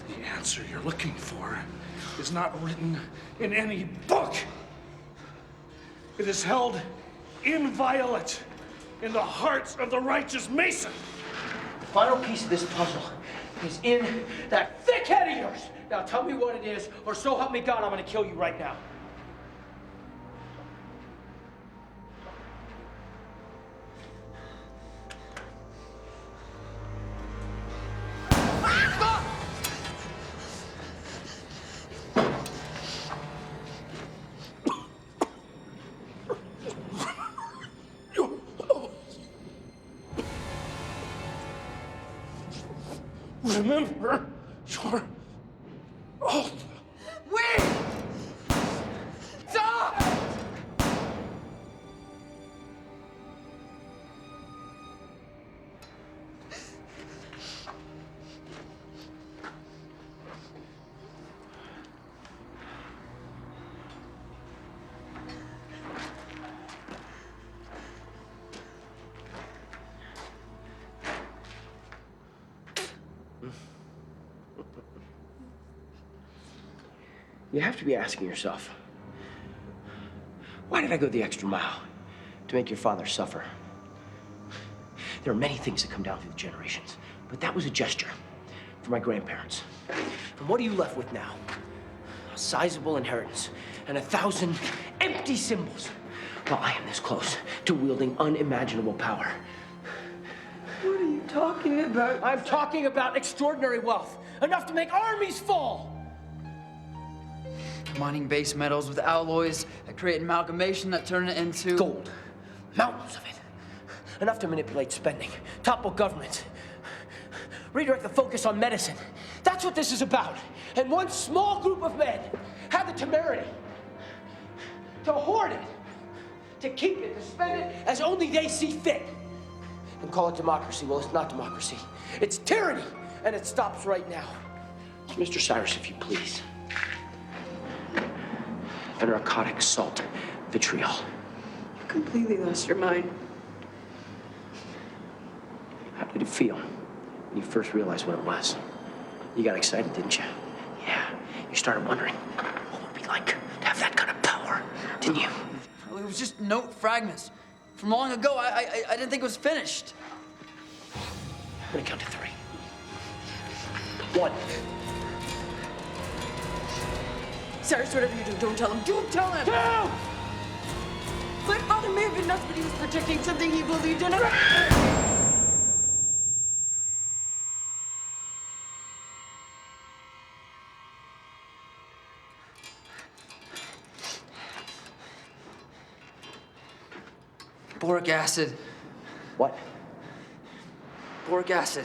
The answer you're looking for is not written in any book. It is held inviolate in the hearts of the righteous Mason. The final piece of this puzzle is in that thick head of yours. Now tell me what it is, or so help me God, I'm gonna kill you right now. Remember your oath. Wait! Stop! You have to be asking yourself, why did I go the extra mile to make your father suffer? There are many things that come down through the generations, but that was a gesture for my grandparents. And what are you left with now? A sizable inheritance and 1,000 empty symbols. While I am this close to wielding unimaginable power. What are you talking about? I'm talking about extraordinary wealth, enough to make armies fall. Mining base metals with alloys that create an amalgamation that turn it into gold. Mountains of it. Enough to manipulate spending, topple governments, redirect the focus on medicine. That's what this is about. And one small group of men have the temerity to hoard it, to keep it, to spend it as only they see fit. And call it democracy. Well, it's not democracy. It's tyranny, and it stops right now. Mr. Cyrus, if you please. A narcotic salt vitriol. You completely lost your mind. How did it feel when you first realized what it was? You got excited, didn't you? Yeah. You started wondering what it would be like to have that kind of power, didn't you? It was just note fragments from long ago. I didn't think it was finished. I'm gonna count to 3. 1. Cyrus, whatever you do, don't tell him. Don't tell him! 2! My father may have been nuts, but he was protecting something he believed in. Boric acid. What? Boric acid.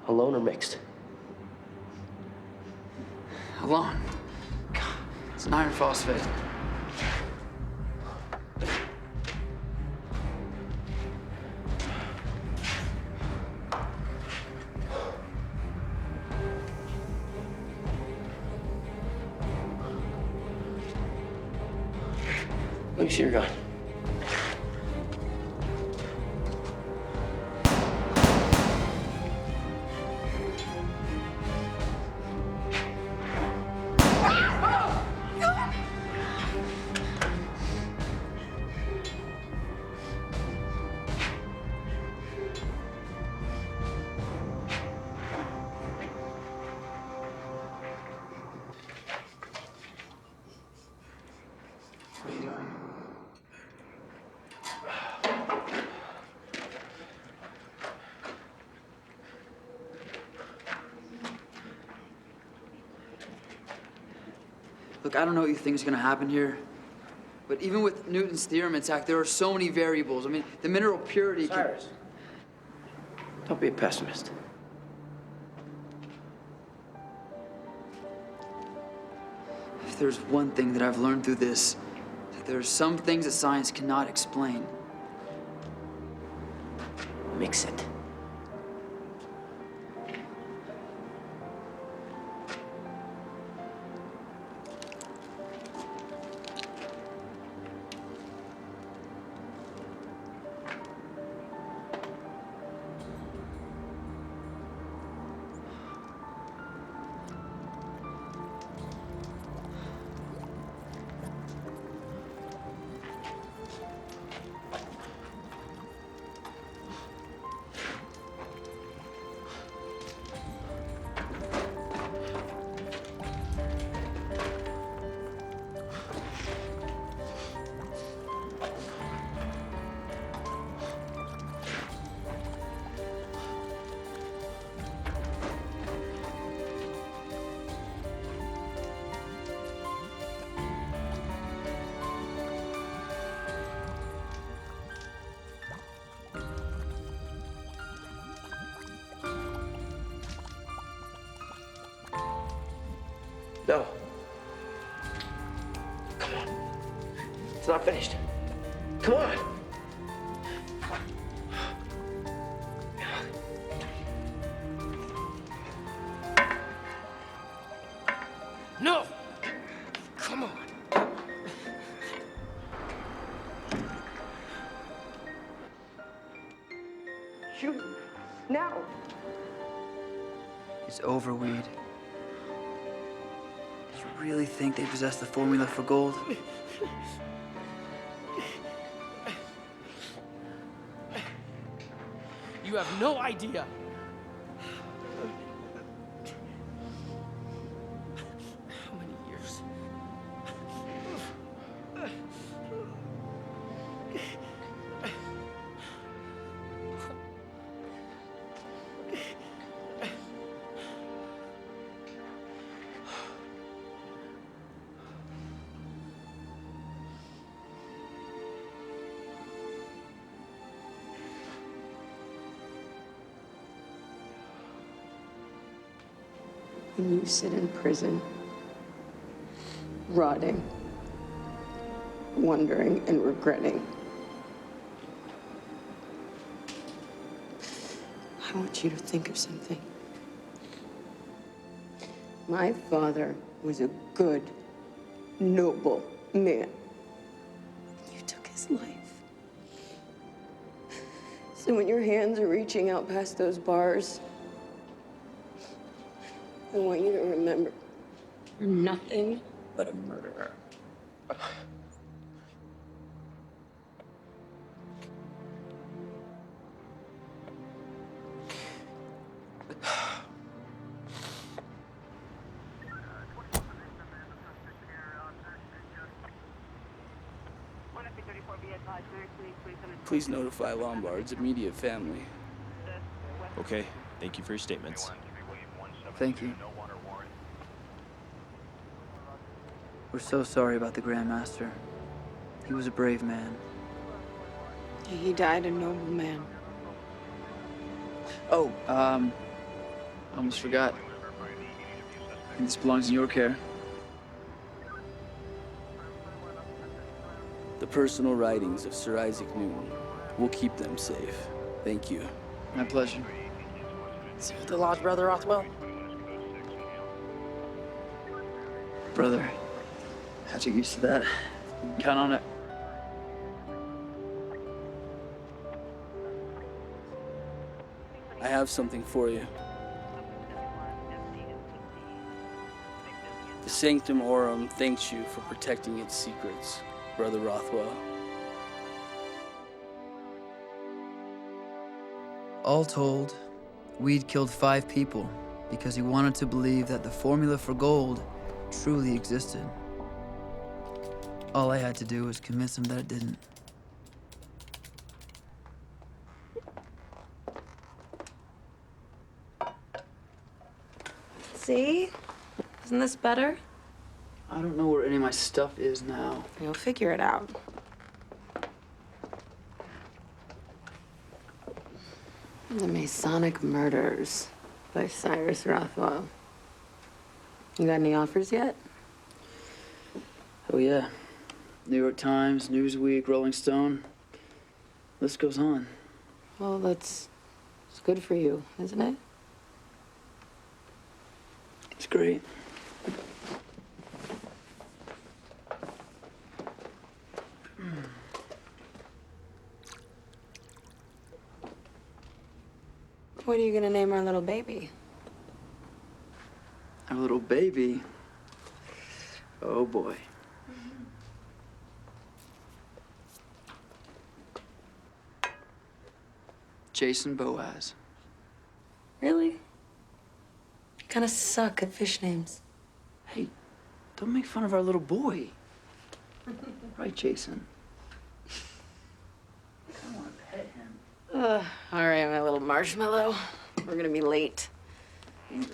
Alone or mixed? Alone. God, it's an iron phosphate. Let me see your gun. What are you doing? Look, I don't know what you think is gonna happen here, but even with Newton's theorem intact, there are so many variables. I mean, the mineral purity Cyrus, don't be a pessimist. If there's one thing that I've learned through this, that there are some things that science cannot explain. Mix it. No. Come on. It's not finished. Come on. No! Come on. Shoot. Now. It's over, Weed. Do you really think they possess the formula for gold? You have no idea. How many years? When you sit in prison, rotting, wondering and regretting, I want you to think of something. My father was a good, noble man. You took his life. So when your hands are reaching out past those bars, I want you to remember, you're nothing but a murderer. Please notify Lombard's immediate family. Okay, thank you for your statements. Thank you. We're so sorry about the Grandmaster. He was a brave man. He died a noble man. Oh, almost forgot. This belongs in your care. The personal writings of Sir Isaac Newton. We'll keep them safe. Thank you. My pleasure. See you at the lodge, Brother Rothwell. Brother, I get used to that. Count on it. I have something for you. The Sanctum Aurum thanks you for protecting its secrets, Brother Rothwell. All told, Weed killed 5 people because he wanted to believe that the formula for gold truly existed. All I had to do was convince him that it didn't. See? Isn't this better? I don't know where any of my stuff is now. You'll figure it out. The Masonic Murders by Cyrus Rothwell. You got any offers yet? Oh yeah. New York Times, Newsweek, Rolling Stone. List goes on. Well, it's good for you, isn't it? It's great. What are you gonna name our little baby? Our little baby. Oh boy. Jason Boaz. Really? You kind of suck at fish names. Hey, don't make fun of our little boy. Right, Jason? I want to pet him. All right, my little marshmallow. We're gonna be late. Amber.